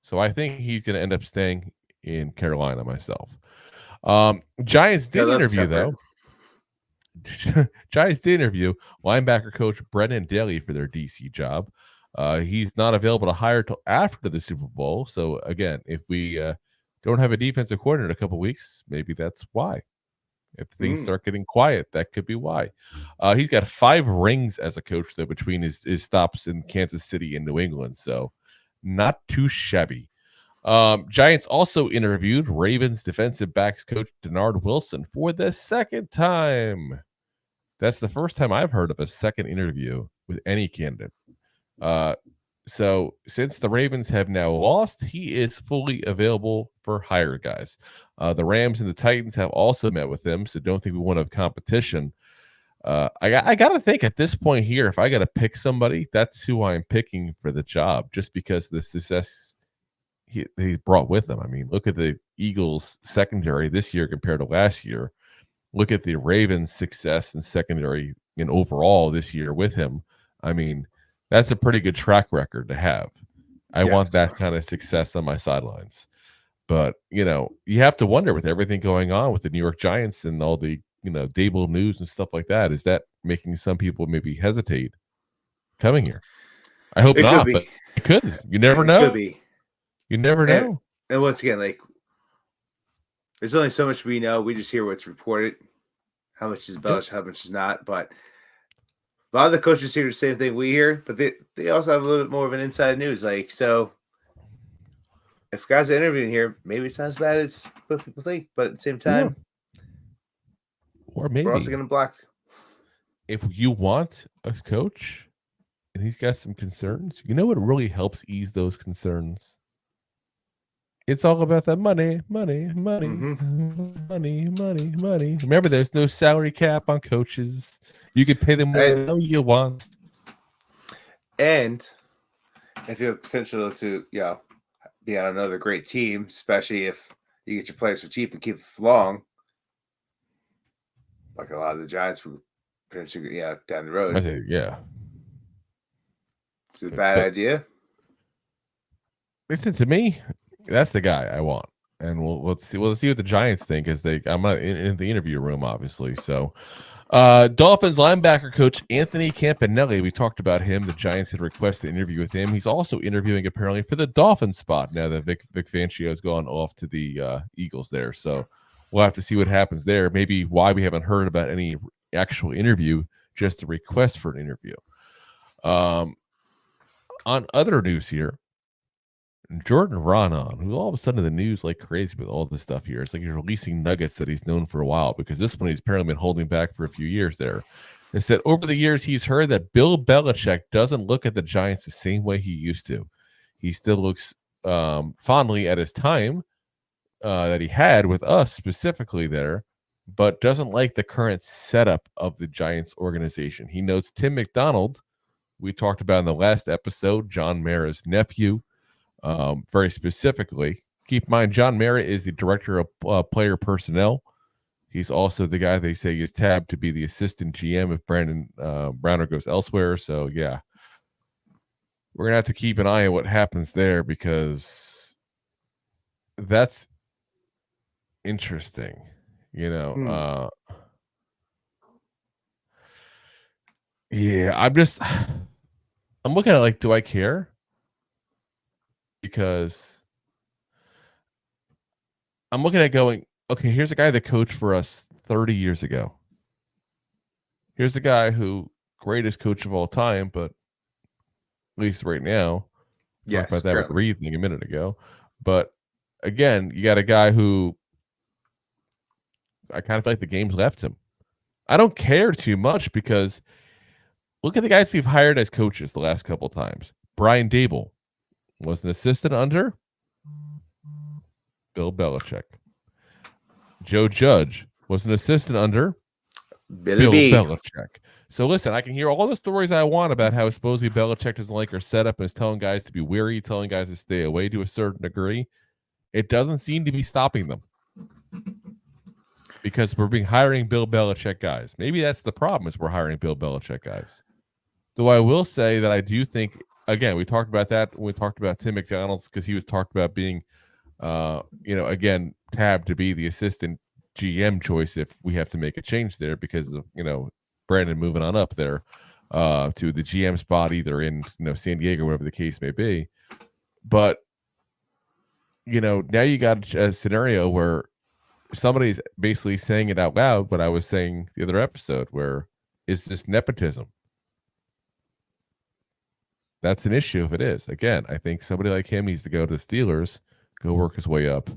So I think he's going to end up staying in Carolina myself. Giants did interview, though. Giants did interview linebacker coach Brendan Daly for their DC job. He's not available to hire till after the Super Bowl. So again, if we don't have a defensive coordinator in a couple weeks, maybe that's why. If things start getting quiet, that could be why. He's got 5 rings as a coach, though, between his stops in Kansas City and New England. So not too shabby. Giants also interviewed Ravens defensive backs coach Denard Wilson for the second time. That's the first time I've heard of a second interview with any candidate. So since the Ravens have now lost, he is fully available for hire, guys. The Rams and the Titans have also met with him, so don't think we want to have competition. I got to think at this point here, if I got to pick somebody, that's who I'm picking for the job, just because the success he brought with him. I mean, look at the Eagles secondary this year compared to last year. Look at the Ravens' success in secondary and overall this year with him. I mean, that's a pretty good track record to have. I want that kind of success on my sidelines. But, you have to wonder with everything going on with the New York Giants and all the, Dable news and stuff like that, is that making some people maybe hesitate coming here? I hope not, but it could. You never know. It could be. You never know. And once again, there's only so much we know. We just hear what's reported. How much is embellished, how much is not. But a lot of the coaches hear the same thing we hear, but they also have a little bit more of an inside news. So if guys are interviewing here, maybe it's not as bad as what people think. But at the same time, or maybe we're also going to block. If you want a coach and he's got some concerns, what really helps ease those concerns? It's all about that money. Remember, there's no salary cap on coaches. You can pay them whatever you want. And if you have potential to, be on another great team, especially if you get your players for cheap and keep it long, like a lot of the Giants would potentially, down the road. I say, It's a bad idea. Listen to me. That's the guy I want, and we'll see what the Giants think as I'm not in the interview room, obviously. So, Dolphins linebacker coach Anthony Campanelli, we talked about him. The Giants had requested an interview with him. He's also interviewing apparently for the Dolphins spot now that Vic Fangio has gone off to the Eagles there. So we'll have to see what happens there. Maybe why we haven't heard about any actual interview, just a request for an interview. On other news here, Jordan Raanan, who all of a sudden in the news like crazy with all this stuff here. It's like he's releasing nuggets that he's known for a while, because this one he's apparently been holding back for a few years there. It said over the years he's heard that Bill Belichick doesn't look at the Giants the same way he used to. He still looks fondly at his time that he had with us specifically there, but doesn't like the current setup of the Giants organization. He notes Tim McDonald, we talked about in the last episode, John Mara's nephew, very specifically. Keep in mind, John Mara is the director of player personnel. He's also the guy they say is tabbed to be the assistant GM if Brandon Browner goes elsewhere. So, we're going to have to keep an eye on what happens there, because that's interesting. I'm looking at it do I care? Because I'm looking at going, okay, here's a guy that coached for us 30 years ago. Here's a guy who greatest coach of all time, but at least right now, talked about that with Reed a minute ago. But again, you got a guy who I kind of feel like the game's left him. I don't care too much, because look at the guys we've hired as coaches the last couple of times. Brian Dable was an assistant under Bill Belichick. Joe Judge was an assistant under Bill Belichick. So listen, I can hear all the stories I want about how supposedly Belichick doesn't like our setup and is telling guys to be wary, telling guys to stay away to a certain degree. It doesn't seem to be stopping them, because we're hiring Bill Belichick guys. Maybe that's the problem, is we're hiring Bill Belichick guys. Though I will say that I do think, again, we talked about that when we talked about Tim McDonald, because he was talked about being, again, tabbed to be the assistant GM choice if we have to make a change there because of, Brandon moving on up there to the GM spot, either in, San Diego, whatever the case may be. But, now you got a scenario where somebody's basically saying it out loud, what I was saying the other episode, where is this nepotism? That's an issue if it is. Again, I think somebody like him needs to go to the Steelers, go work his way up,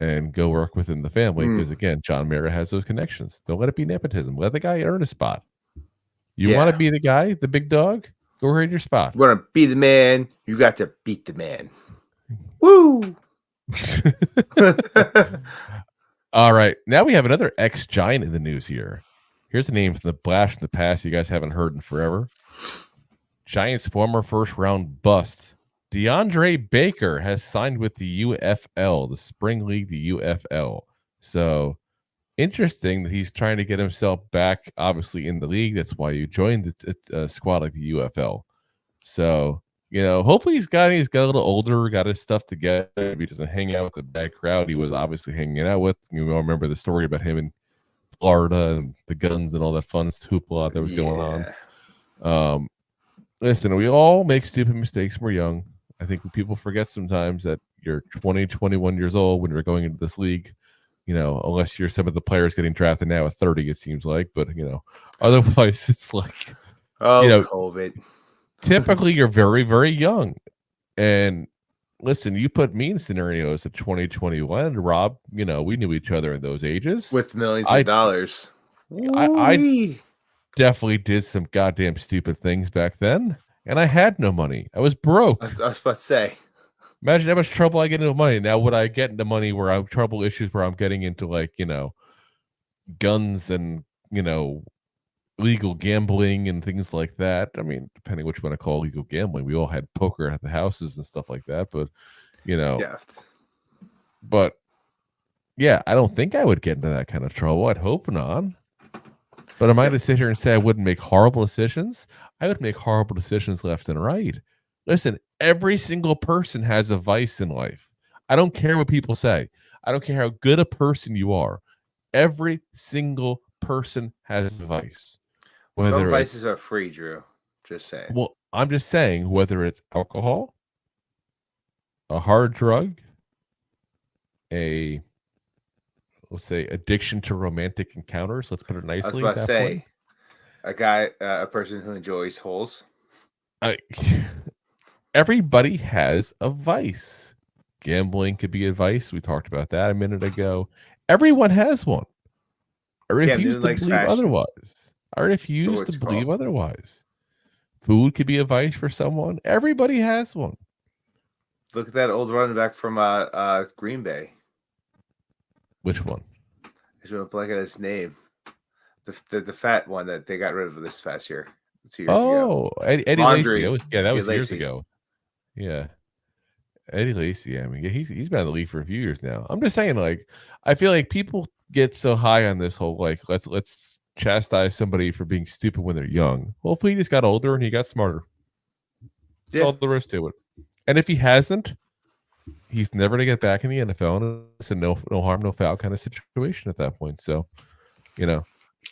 and go work within the family. Because again, John Mara has those connections. Don't let it be nepotism. Let the guy earn a spot. You want to be the guy, the big dog? Go read your spot. You want to be the man, you got to beat the man. Woo! All right. Now we have another ex-Giant in the news here. Here's a name from the blast from the past you guys haven't heard in forever. Giants' former first-round bust, DeAndre Baker, has signed with the UFL, the Spring League, the UFL. So interesting that he's trying to get himself back, obviously, in the league. That's why you joined a squad like the UFL. So, hopefully he's got a little older, got his stuff together. He doesn't hang out with the bad crowd he was obviously hanging out with. You all remember the story about him in Florida and the guns and all that fun hoopla that was going on. Listen, we all make stupid mistakes when we're young. I think people forget sometimes that you're 20, 21 years old when you're going into this league, unless you're some of the players getting drafted now at 30, it seems like. But, otherwise it's like, COVID. Typically you're very, very young. And listen, you put me in scenarios of 2021, Rob, we knew each other in those ages. With millions of dollars. I definitely did some goddamn stupid things back then, and I had no money. I was broke. I was about to say. Imagine how much trouble I get into money. Now, would I get into money where I'm trouble issues where I'm getting into guns and, legal gambling and things like that? I mean, depending what you want to call legal gambling. We all had poker at the houses and stuff like that, but, Yeah. But, yeah, I don't think I would get into that kind of trouble. I'd hope not. But am I to sit here and say I wouldn't make horrible decisions? I would make horrible decisions left and right. Listen, every single person has a vice in life. I don't care what people say. I don't care how good a person you are. Every single person has a vice. Some vices are free, Drew. Just saying. Well, I'm just saying, whether it's alcohol, a hard drug, let's say addiction to romantic encounters. Let's put it nicely. I was about to say, a person who enjoys holes. Everybody has a vice. Gambling could be a vice. We talked about that a minute ago. Everyone has one. I refuse to believe otherwise. Food could be a vice for someone. Everybody has one. Look at that old running back from Green Bay. Which one? I just want to blank at his name. The fat one that they got rid of this past year. 2 years ago. Eddie Lacy. That was years ago. Yeah. Eddie Lacy. I mean, he's been in the league for a few years now. I'm just saying, I feel like people get so high on this whole let's chastise somebody for being stupid when they're young. Well, if he just got older and he got smarter. That's all there is to it. And if he hasn't, he's never going to get back in the NFL, and it's a no harm, no foul kind of situation at that point. So,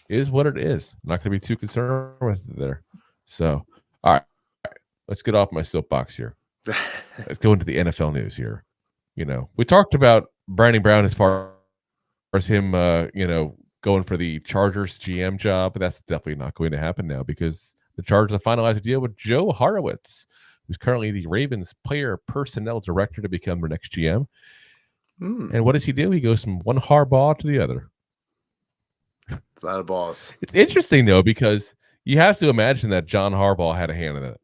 is what it is. I'm not going to be too concerned with it there. So, all right. Let's get off my soapbox here. Let's go into the NFL news here. We talked about Brandon Brown as far as him, going for the Chargers GM job, but that's definitely not going to happen now because the Chargers have finalized a deal with Joe Horowitz, who's currently the Ravens player personnel director, to become their next GM. And what does he do? He goes from one Harbaugh to the other. A lot of balls. It's interesting, though, because you have to imagine that John Harbaugh had a hand in it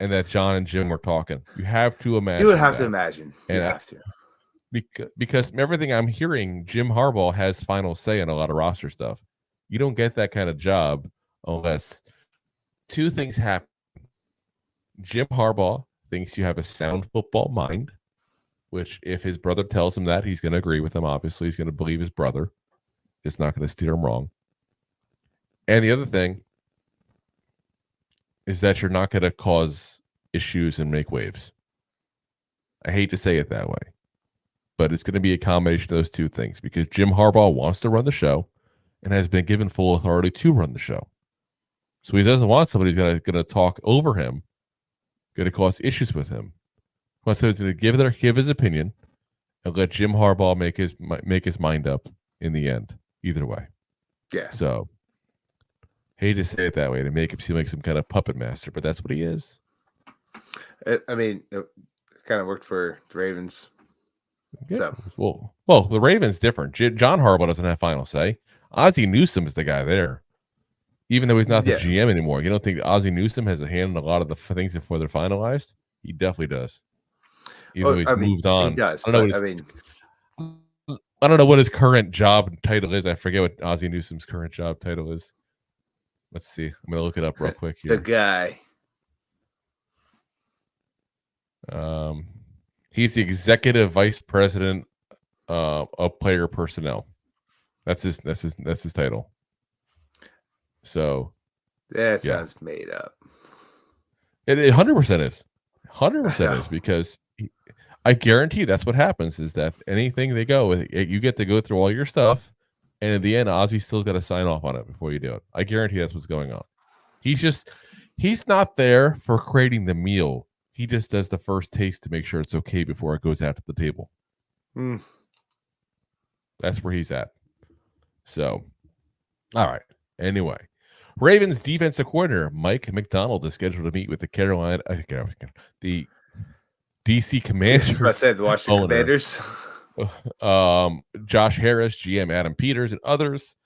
and that John and Jim were talking. You have to imagine. You would have to imagine. You have to. Because from everything I'm hearing, Jim Harbaugh has final say in a lot of roster stuff. You don't get that kind of job unless two things happen. Jim Harbaugh thinks you have a sound football mind, which if his brother tells him that, he's going to agree with him. Obviously, he's going to believe his brother. It's not going to steer him wrong. And the other thing is that you're not going to cause issues and make waves. I hate to say it that way, but it's going to be a combination of those two things because Jim Harbaugh wants to run the show and has been given full authority to run the show. So he doesn't want somebody who's going to talk over him, going to cause issues with him. He wants somebody to give his opinion and let Jim Harbaugh make his mind up in the end. Either way. Yeah. So, hate to say it that way, to make him seem like some kind of puppet master, but that's what he is. It kind of worked for the Ravens. Yeah. So. Well, the Ravens different. John Harbaugh doesn't have final say. Ozzie Newsome is the guy there. Even though he's not the GM anymore. You don't think Ozzie Newsome has a hand in a lot of the things before they're finalized? He definitely does. Even though he's moved on. He does. I don't know what his current job title is. I forget what Ozzie Newsome's current job title is. Let's see. I'm going to look it up real quick here. The guy. He's the executive vice president of player personnel. That's his title. So that sounds made up. It 100% is. 100% is, because I guarantee you that's what happens, is that anything they go with, you get to go through all your stuff, and in the end, Ozzy's still got to sign off on it before you do it. I guarantee that's what's going on. He's not there for creating the meal. He just does the first taste to make sure it's okay before it goes out to the table. That's where he's at. So, all right. Anyway, Ravens defensive coordinator Mike McDonald is scheduled to meet with the the DC Commanders. I said the Washington Commanders. Josh Harris, GM Adam Peters, and others.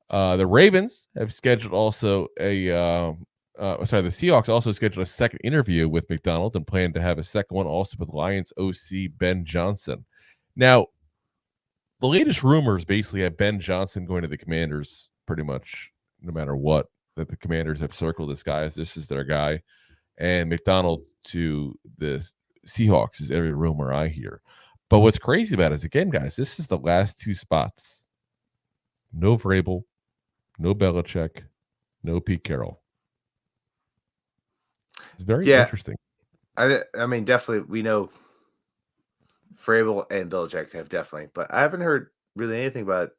The Ravens have scheduled also the Seahawks also scheduled a second interview with McDonald and plan to have a second one also with Lions OC Ben Johnson. Now, the latest rumors basically have Ben Johnson going to the Commanders pretty much no matter what, that the Commanders have circled this guy as this is their guy, and McDonald to the Seahawks is every rumor I hear. But what's crazy about it is, again, guys, this is the last two spots. No Vrabel, no Belichick, no Pete Carroll. It's very interesting. I mean, definitely, we know Vrabel and Belichick have definitely, but I haven't heard really anything about,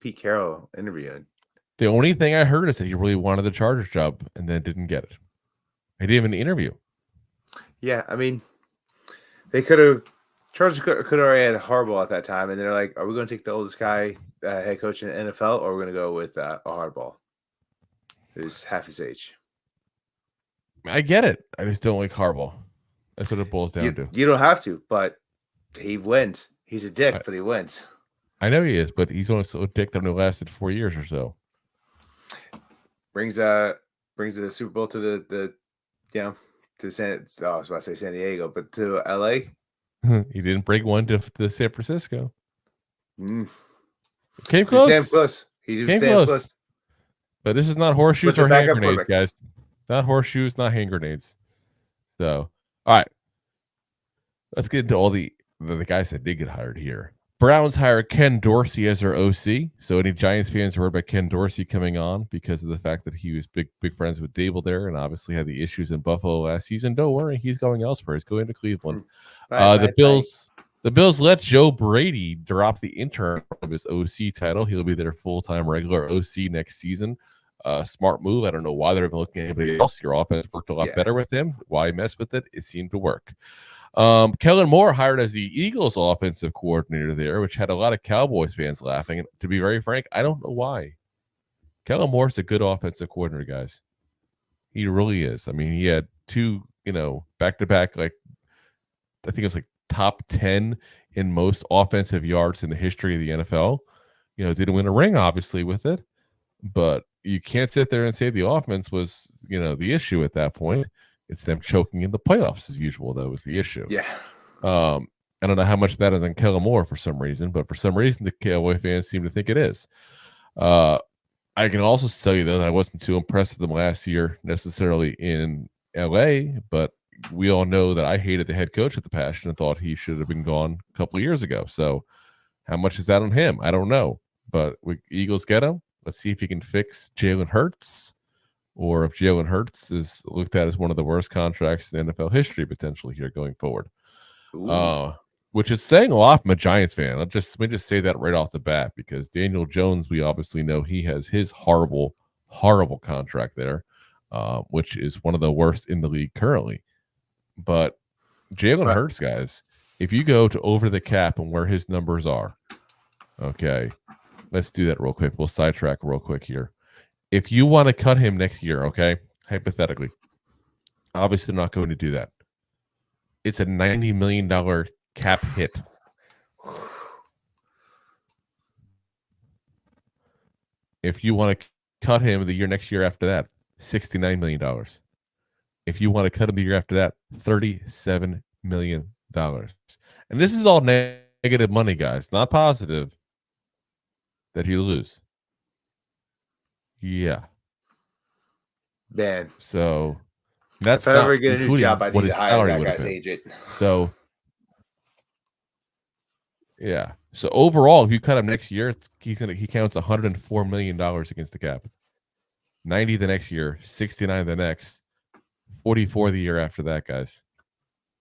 Pete Carroll interviewing. The only thing I heard is that he really wanted the Chargers job and then didn't get it. He didn't even interview. Yeah, I mean, they could have. Chargers could already had Harbaugh at that time, and they're like, "Are we going to take the oldest guy head coach in the NFL, or are we going to go with a Harbaugh, who's half his age?" I get it. I just don't like Harbaugh. That's what it boils down to. You don't have to, but he wins. He's a dick, but he wins. I know he is, but he's only so dick that only lasted 4 years or so. Brings the Super Bowl to the to I was about to say San Diego, but to LA. He didn't bring one to San Francisco. Came close. He was damn close. But this is not horseshoes or hand grenades, guys. Not horseshoes, not hand grenades. So, all right. Let's get into all the guys that did get hired here. Browns hired Ken Dorsey as their OC. So any Giants fans heard about Ken Dorsey coming on because of the fact that he was big friends with Dable there and obviously had the issues in Buffalo last season. Don't worry, he's going elsewhere. He's going to Cleveland. The Bills let Joe Brady drop the interim of his OC title. He'll be their full-time regular OC next season. Smart move. I don't know why they're looking at anybody else. Your offense worked a lot better with him. Why mess with it? It seemed to work. Kellen Moore hired as the Eagles offensive coordinator there, which had a lot of Cowboys fans laughing. And to be very frank, I don't know why. Kellen Moore's a good offensive coordinator, guys. He really is. I mean, he had two, back-to-back, I think it was top 10 in most offensive yards in the history of the NFL. Didn't win a ring, obviously, with it. But you can't sit there and say the offense was, the issue at that point. It's them choking in the playoffs as usual. That was the issue. Yeah. I don't know how much that is on Kellen Moore for some reason, but for some reason the Cowboy fans seem to think it is. I can also tell you, though, that I wasn't too impressed with them last year necessarily in LA, but we all know that I hated the head coach at the Passion and thought he should have been gone a couple of years ago. So how much is that on him? I don't know. But Eagles get him. Let's see if he can fix Jalen Hurts. Or if Jalen Hurts is looked at as one of the worst contracts in NFL history potentially here going forward, which is saying a lot from a Giants fan. Let me just say that right off the bat because Daniel Jones, we obviously know he has his horrible, horrible contract there, which is one of the worst in the league currently. But Jalen Hurts, guys, if you go to over the cap and where his numbers are, okay, let's do that real quick. We'll sidetrack real quick here. If you want to cut him next year, okay, hypothetically, obviously not going to do that. It's a $90 million cap hit. If you want to cut him the next year after that, $69 million. If you want to cut him the year after that, $37 million. And this is all negative money, guys, not positive that you lose. Yeah. Man. So that's if I ever get a new job, I what need his to hire salary that would have guy's been. agent. So yeah. So overall, if you cut him next year, he counts $104 million against the cap. 90 the next year, 69 the next, 44 the year after that, guys.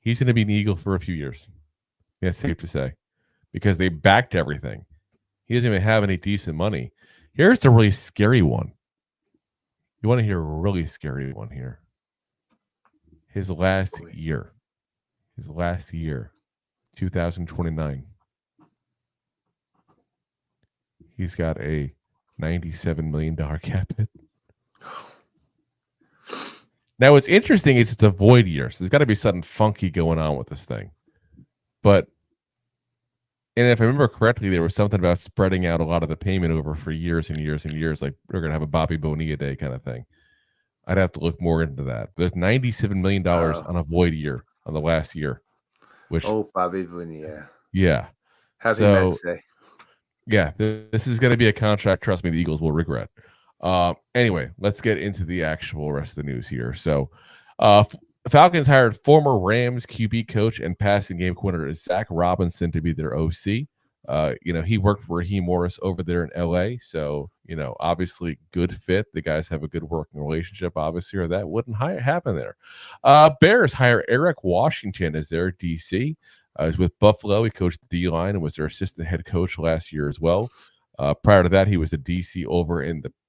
He's going to be an Eagle for a few years. That's safe to say, because they backed everything. He doesn't even have any decent money. Here's the really scary one. You want to hear a really scary one here? His last year, 2029. He's got a $97 million cap hit. Now, what's interesting is it's a void year, so there's got to be something funky going on with this thing. And if I remember correctly, there was something about spreading out a lot of the payment over for years and years and years, like we're going to have a Bobby Bonilla day kind of thing. I'd have to look more into that. But there's $97 million on a void year, on the last year. Bobby Bonilla. Yeah. Happy Mets Day. Yeah, this is going to be a contract, trust me, the Eagles will regret. Anyway, let's get into the actual rest of the news here. So, Falcons hired former Rams QB coach and passing game coordinator Zach Robinson to be their OC. He worked for Raheem Morris over there in LA. So, obviously good fit. The guys have a good working relationship, obviously, or that wouldn't happen there. Bears hire Eric Washington as their DC. He was with Buffalo. He coached the D-line and was their assistant head coach last year as well. Prior to that, he was a DC over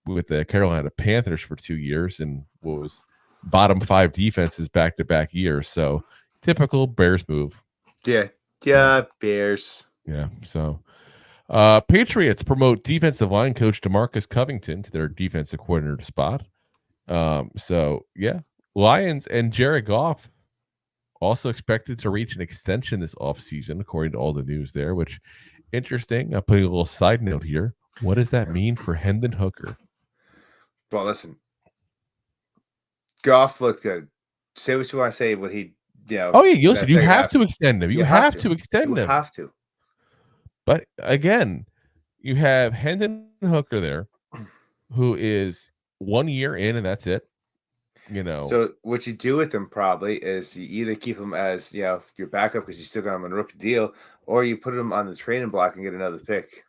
with the Carolina Panthers for 2 years and was bottom 5 defenses back-to-back years. So typical Bears move. Yeah, Bears. Yeah. So Patriots promote defensive line coach DeMarcus Covington to their defensive coordinator spot. Lions and Jared Goff also expected to reach an extension this offseason, according to all the news there, which interesting. I'm putting a little side note here. What does that mean for Hendon Hooker? Well, listen, Goff looked good. Say what you want to say, but he, Oh yeah, listen, you have to extend him. You have to extend him. You have to. But again, you have Hendon Hooker there, who is 1 year in, and that's it. So what you do with him probably is you either keep him as your backup because you still got him on a rookie deal, or you put him on the trading block and get another pick.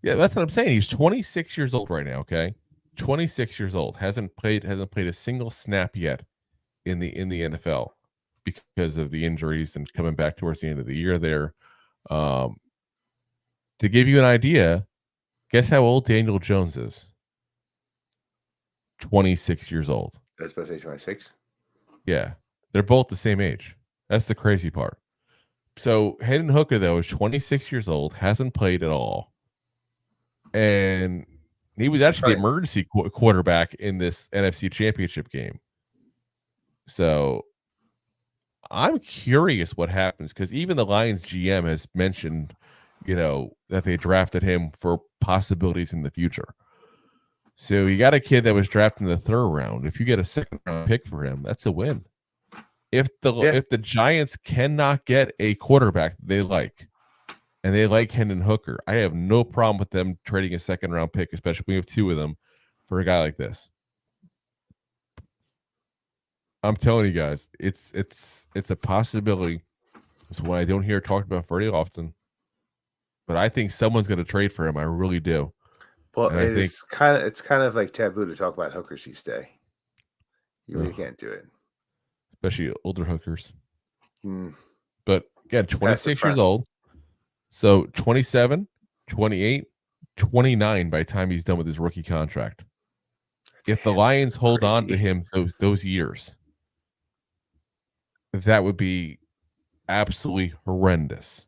Yeah, that's what I'm saying. He's 26 years old right now. Okay, 26 years old, hasn't played a single snap yet in the NFL because of the injuries and coming back towards the end of the year there. To give you an idea, guess how old Daniel Jones is? 26 years old. I was supposed to say 26. Yeah, they're both the same age. That's the crazy part. So Hendon Hooker, though, is 26 years old, hasn't played at all. And he was actually the emergency quarterback in this NFC Championship game. So I'm curious what happens, because even the Lions GM has mentioned, that they drafted him for possibilities in the future. So you got a kid that was drafted in the 3rd round. If you get a 2nd round pick for him, that's a win. If the Giants cannot get a quarterback they like, and they like Hendon Hooker, I have no problem with them trading a 2nd round pick, especially when we have 2 of them, for a guy like this. I'm telling you guys, it's a possibility. It's what I don't hear talked about very often. But I think someone's going to trade for him. I really do. Well, it's kind of like taboo to talk about hookers these days. You really can't do it, especially older hookers. But again, 26 years old, so 27, 28, 29 by the time he's done with his rookie contract. If the Lions hold on to him those years, that would be absolutely horrendous.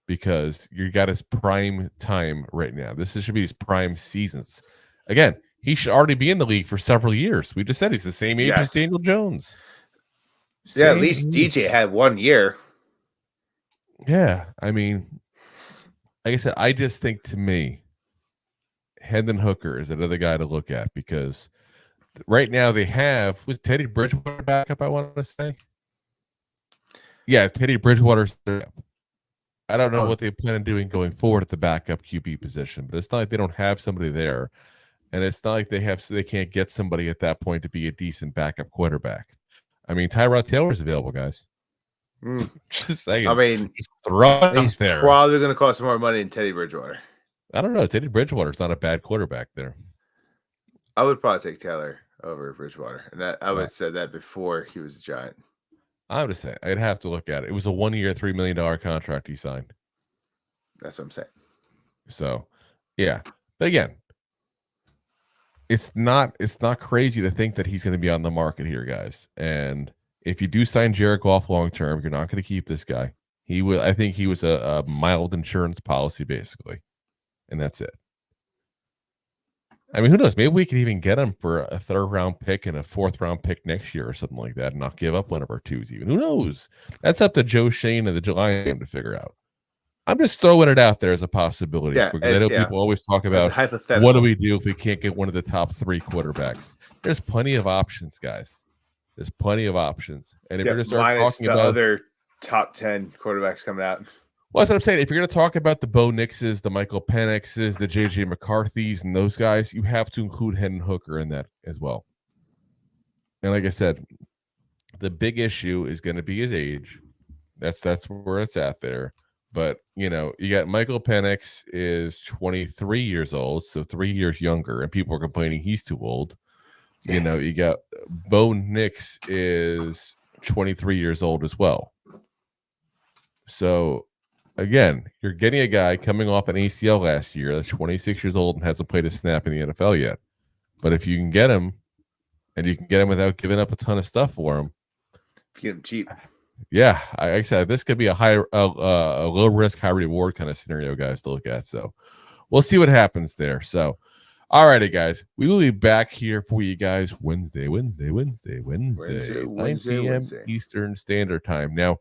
Because you got his prime time right now. This should be his prime seasons. Again, he should already be in the league for several years. We just said he's the same age as Daniel Jones. At least DJ had 1 year. Yeah, I mean, like I said, I just think to me, Hendon Hooker is another guy to look at because right now they have with Teddy Bridgewater backup. I want to say, yeah, Teddy Bridgewater's there. I don't know what they plan on doing going forward at the backup QB position, but it's not like they don't have somebody there, and it's not like they can't get somebody at that point to be a decent backup quarterback. I mean, Tyrod Taylor's available, guys. Just saying. I mean, he's probably going to cost more money than Teddy Bridgewater. I don't know. Teddy Bridgewater's not a bad quarterback there. I would probably take Taylor over Bridgewater, and I would have said that before he was a Giant. I would say I'd have to look at it. It was a 1 year, $3 million contract he signed. That's what I'm saying. So, yeah. But again, it's not crazy to think that he's going to be on the market here, guys. And if you do sign Jared Goff long term, you're not going to keep this guy. I think he was a mild insurance policy, basically. And that's it. I mean, who knows? Maybe we could even get him for a 3rd round pick and a 4th round pick next year or something like that, and not give up one of our 2s even. Who knows? That's up to Joe Shane and the July game to figure out. I'm just throwing it out there as a possibility. Yeah, because I know people always talk about what do we do if we can't get one of the top 3 quarterbacks. There's plenty of options, guys. There's plenty of options. And if you're going to start talking about other top 10 quarterbacks coming out. Well, that's what I'm saying. If you're going to talk about the Bo Nixes, the Michael Penixes, the J.J. McCarthys, and those guys, you have to include Hendon Hooker in that as well. And like I said, the big issue is going to be his age. That's where it's at there. But, you got Michael Penix is 23 years old, so 3 years younger, and people are complaining he's too old. You got Bo Nix is 23 years old as well. So, again, you're getting a guy coming off an ACL last year that's 26 years old and hasn't played a snap in the NFL yet. But if you can get him, and you can get him without giving up a ton of stuff for him, if you get him cheap. Yeah, I said this could be a low risk, high reward kind of scenario, guys, to look at. So we'll see what happens there. So, all righty, guys, we will be back here for you guys Wednesday, 9 p.m. Eastern Standard Time. Now,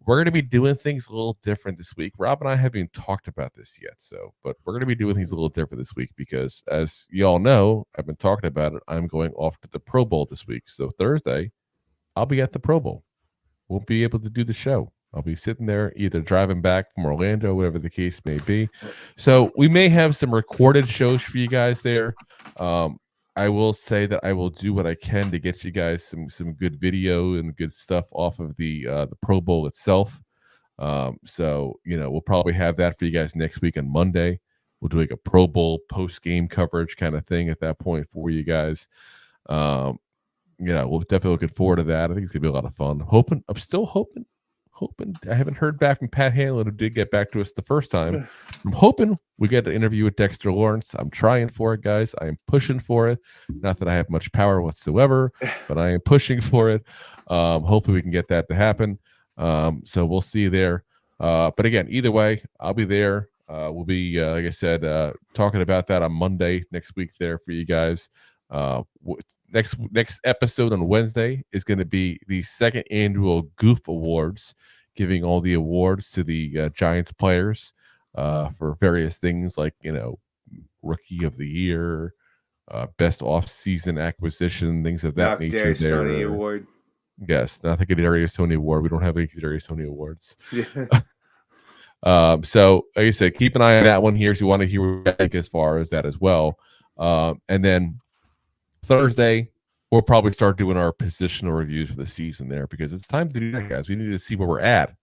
we're going to be doing things a little different this week. Rob and I haven't even talked about this yet, but we're going to be doing things a little different this week because, as you all know, I've been talking about it. I'm going off to the Pro Bowl this week. So Thursday, I'll be at the Pro Bowl. Won't be able to do the show. I'll be sitting there either driving back from Orlando, whatever the case may be. So we may have some recorded shows for you guys there. I will say that I will do what I can to get you guys some good video and good stuff off of the Pro Bowl itself. So we'll probably have that for you guys next week on Monday. We'll do like a Pro Bowl post-game coverage kind of thing at that point for you guys. We're definitely looking forward to that. I think it's gonna be a lot of fun. I'm still hoping. I haven't heard back from Pat Hanlon, who did get back to us the first time. I'm hoping we get an interview with Dexter Lawrence. I'm trying for it, guys. I am pushing for it. Not that I have much power whatsoever, but I am pushing for it. Hopefully we can get that to happen. So we'll see you there. But again, either way, I'll be there. We'll be, like I said, talking about that on Monday next week there for you guys. Next episode on Wednesday is going to be the 2nd annual Goof Awards, giving all the awards to the Giants players for various things like Rookie of the Year, Best Off-Season Acquisition, things of that nature. Tony Award. Yes, not the Kadarius Toney Award. We don't have any Kadarius Toney Awards. Yeah. So, like I said, keep an eye on that one here if you want to hear what I think as far as that as well. And then Thursday, we'll probably start doing our positional reviews for the season there because it's time to do that, guys. We need to see where we're at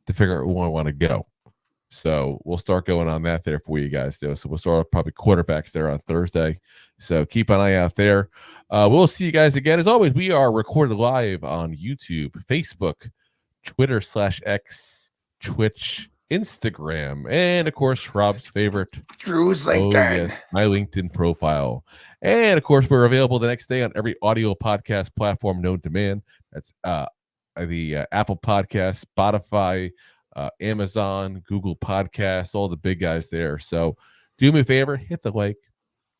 to figure out where we want to go. So we'll start going on that there for you guys, though. So we'll start with probably quarterbacks there on Thursday. So keep an eye out there. We'll see you guys again. As always, we are recorded live on YouTube, Facebook, Twitter /X, Twitch, Instagram, and of course Rob's favorite, Drew's LinkedIn. Oh, yes, my LinkedIn profile. And of course we're available the next day on every audio podcast platform known to man. That's the Apple Podcasts, Spotify, Amazon, Google Podcasts, all the big guys there. So do me a favor, hit the like,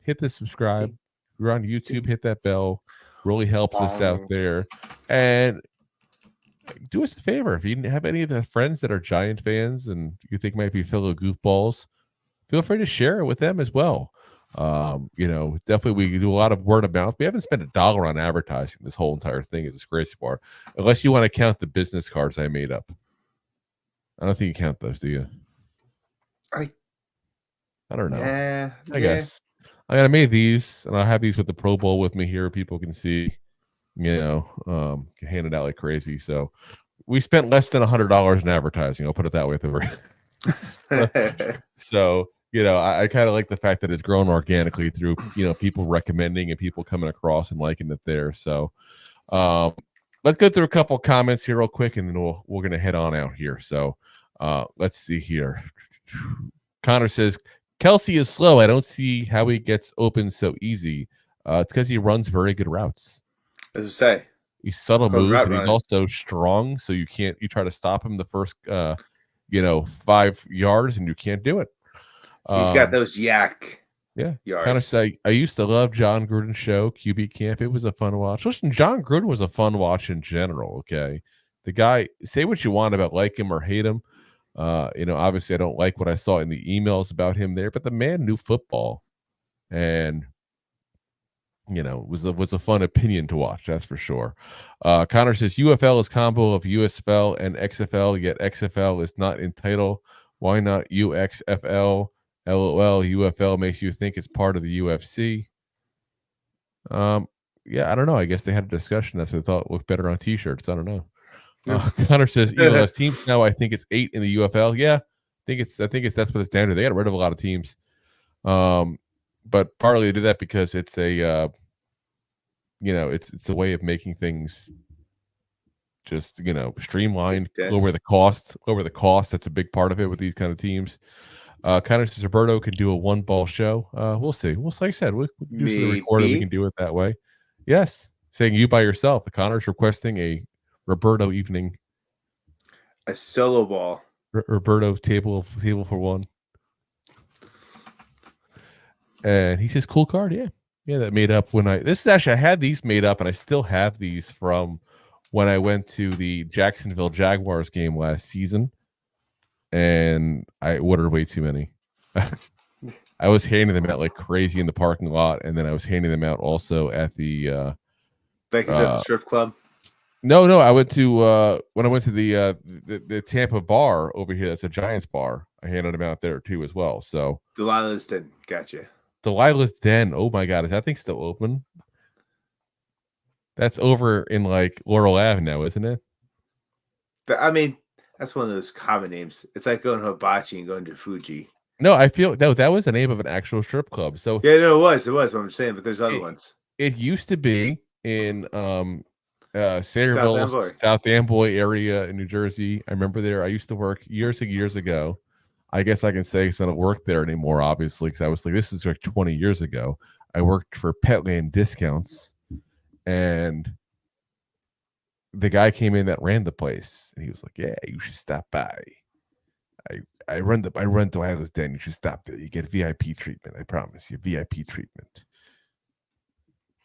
hit the subscribe. If you're on YouTube, hit that bell. Really helps us out there. And do us a favor. If you have any of the friends that are Giant fans and you think might be fellow goofballs, feel free to share it with them as well. Definitely we do a lot of word of mouth. We haven't spent $1 on advertising this whole entire thing. Is this crazy part? Unless you want to count the business cards I made up. I don't think you count those, do you? I don't know. I guess. I made these, and I have these with the Pro Bowl with me here. People can see, can hand it out like crazy. So we spent less than $100 in advertising. I'll put it that way. So I kind of like the fact that it's grown organically through people recommending and people coming across and liking it there. So let's go through a couple comments here real quick, and then we're gonna head on out here. So let's see here. Connor says Kelsey is slow. I don't see how he gets open so easy. It's because he runs very good routes. As I say, he's subtle moves, and he's also strong. So you try to stop him the first 5 yards, and you can't do it. He's got those yak. Yeah, yards. Kind of say I used to love John Gruden's show, QB Camp. It was a fun watch. Listen, John Gruden was a fun watch in general. Okay, the guy, say what you want about like him or hate him. Obviously I don't like what I saw in the emails about him there, but the man knew football, and was a fun opinion to watch. That's for sure. Connor says UFL is combo of USFL and XFL, yet XFL is not in title. Why not UXFL? LOL. UFL makes you think it's part of the UFC. Yeah, I don't know. I guess they had a discussion. That's what they thought looked better on t-shirts. I don't know. Connor says Eagle has teams now. I think it's 8 in the UFL. Yeah, I think it's that's what it's down to. They got rid of a lot of teams. But partly they did that because it's a it's a way of making things just streamlined, lower the cost. That's a big part of it with these kind of teams. Kind of says Roberto can do a 1-ball show. We'll see. Like I said, we'll do some recording. We can do it that way. Yes, saying you by yourself. The Connor's requesting a Roberto evening, a solo ball. Roberto table for one. And he says, cool card. Yeah, that made up when I had these made up, and I still have these from when I went to the Jacksonville Jaguars game last season, and I ordered way too many. I was handing them out like crazy in the parking lot, and then I was handing them out also at the the strip club. No, I went to when I went to the Tampa bar over here. That's a Giants bar. I handed them out there too as well. So Delilah's Den, gotcha. Delilah's Den. Oh my God, is that thing still open? That's over in like Laurel Ave now, isn't it? I mean, that's one of those common names. It's like going to Hibachi and going to Fuji. No, I feel that was the name of an actual strip club. So yeah, no, it was what I'm saying, but there's other ones. It used to be in Centerville, South Amboy area in New Jersey. I remember there. I used to work years ago. I guess I can say because I don't work there anymore, obviously, because I was like, this is like 20 years ago. I worked for Petland Discounts, and the guy came in that ran the place, and he was like, yeah, you should stop by. I run Delilah's Den. You should stop there. You get VIP treatment. I promise you, VIP treatment.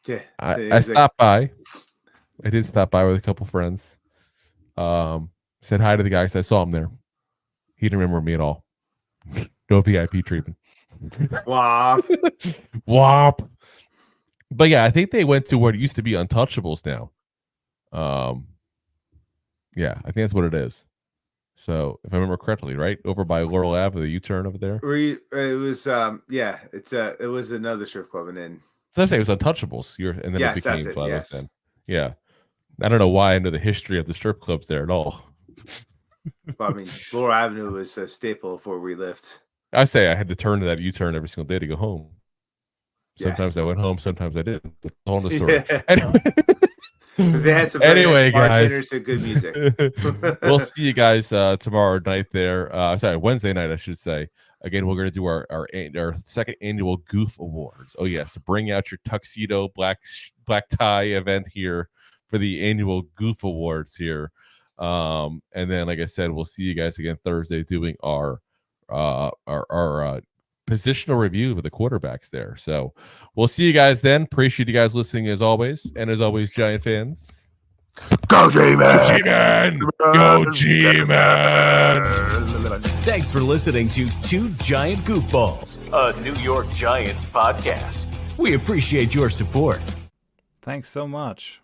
Yeah, I stopped by. I did stop by with a couple friends. Said hi to the guys. I saw him there. He didn't remember me at all. No VIP treatment. Womp. Womp. But yeah, I think they went to what it used to be Untouchables now. Yeah, I think that's what it is. So if I remember correctly, right over by Laurel Ave, the U-turn over there. It was it was another strip club, and then it was Untouchables. And then it became Delilah's Den. Yeah, I don't know why I know the history of the strip clubs there at all. Well, I mean, Laurel Avenue was a staple before we lived. I say I had to turn to that U-turn every single day to go home. Sometimes I went home, sometimes I didn't. That's the whole story. Yeah. Anyway. They had some nice bartenders and good music. We'll see you guys tomorrow night there. Wednesday night, I should say. Again, we're going to do our second annual Goof Awards. Oh yes, bring out your tuxedo black tie event here for the annual Goof Awards here. And then, like I said, we'll see you guys again Thursday doing our positional review of the quarterbacks there. So we'll see you guys then. Appreciate you guys listening as always. And as always, Giant fans, Go G-Man! Go G-Man! Thanks for listening to Two Giant Goofballs, a New York Giants podcast. We appreciate your support. Thanks so much.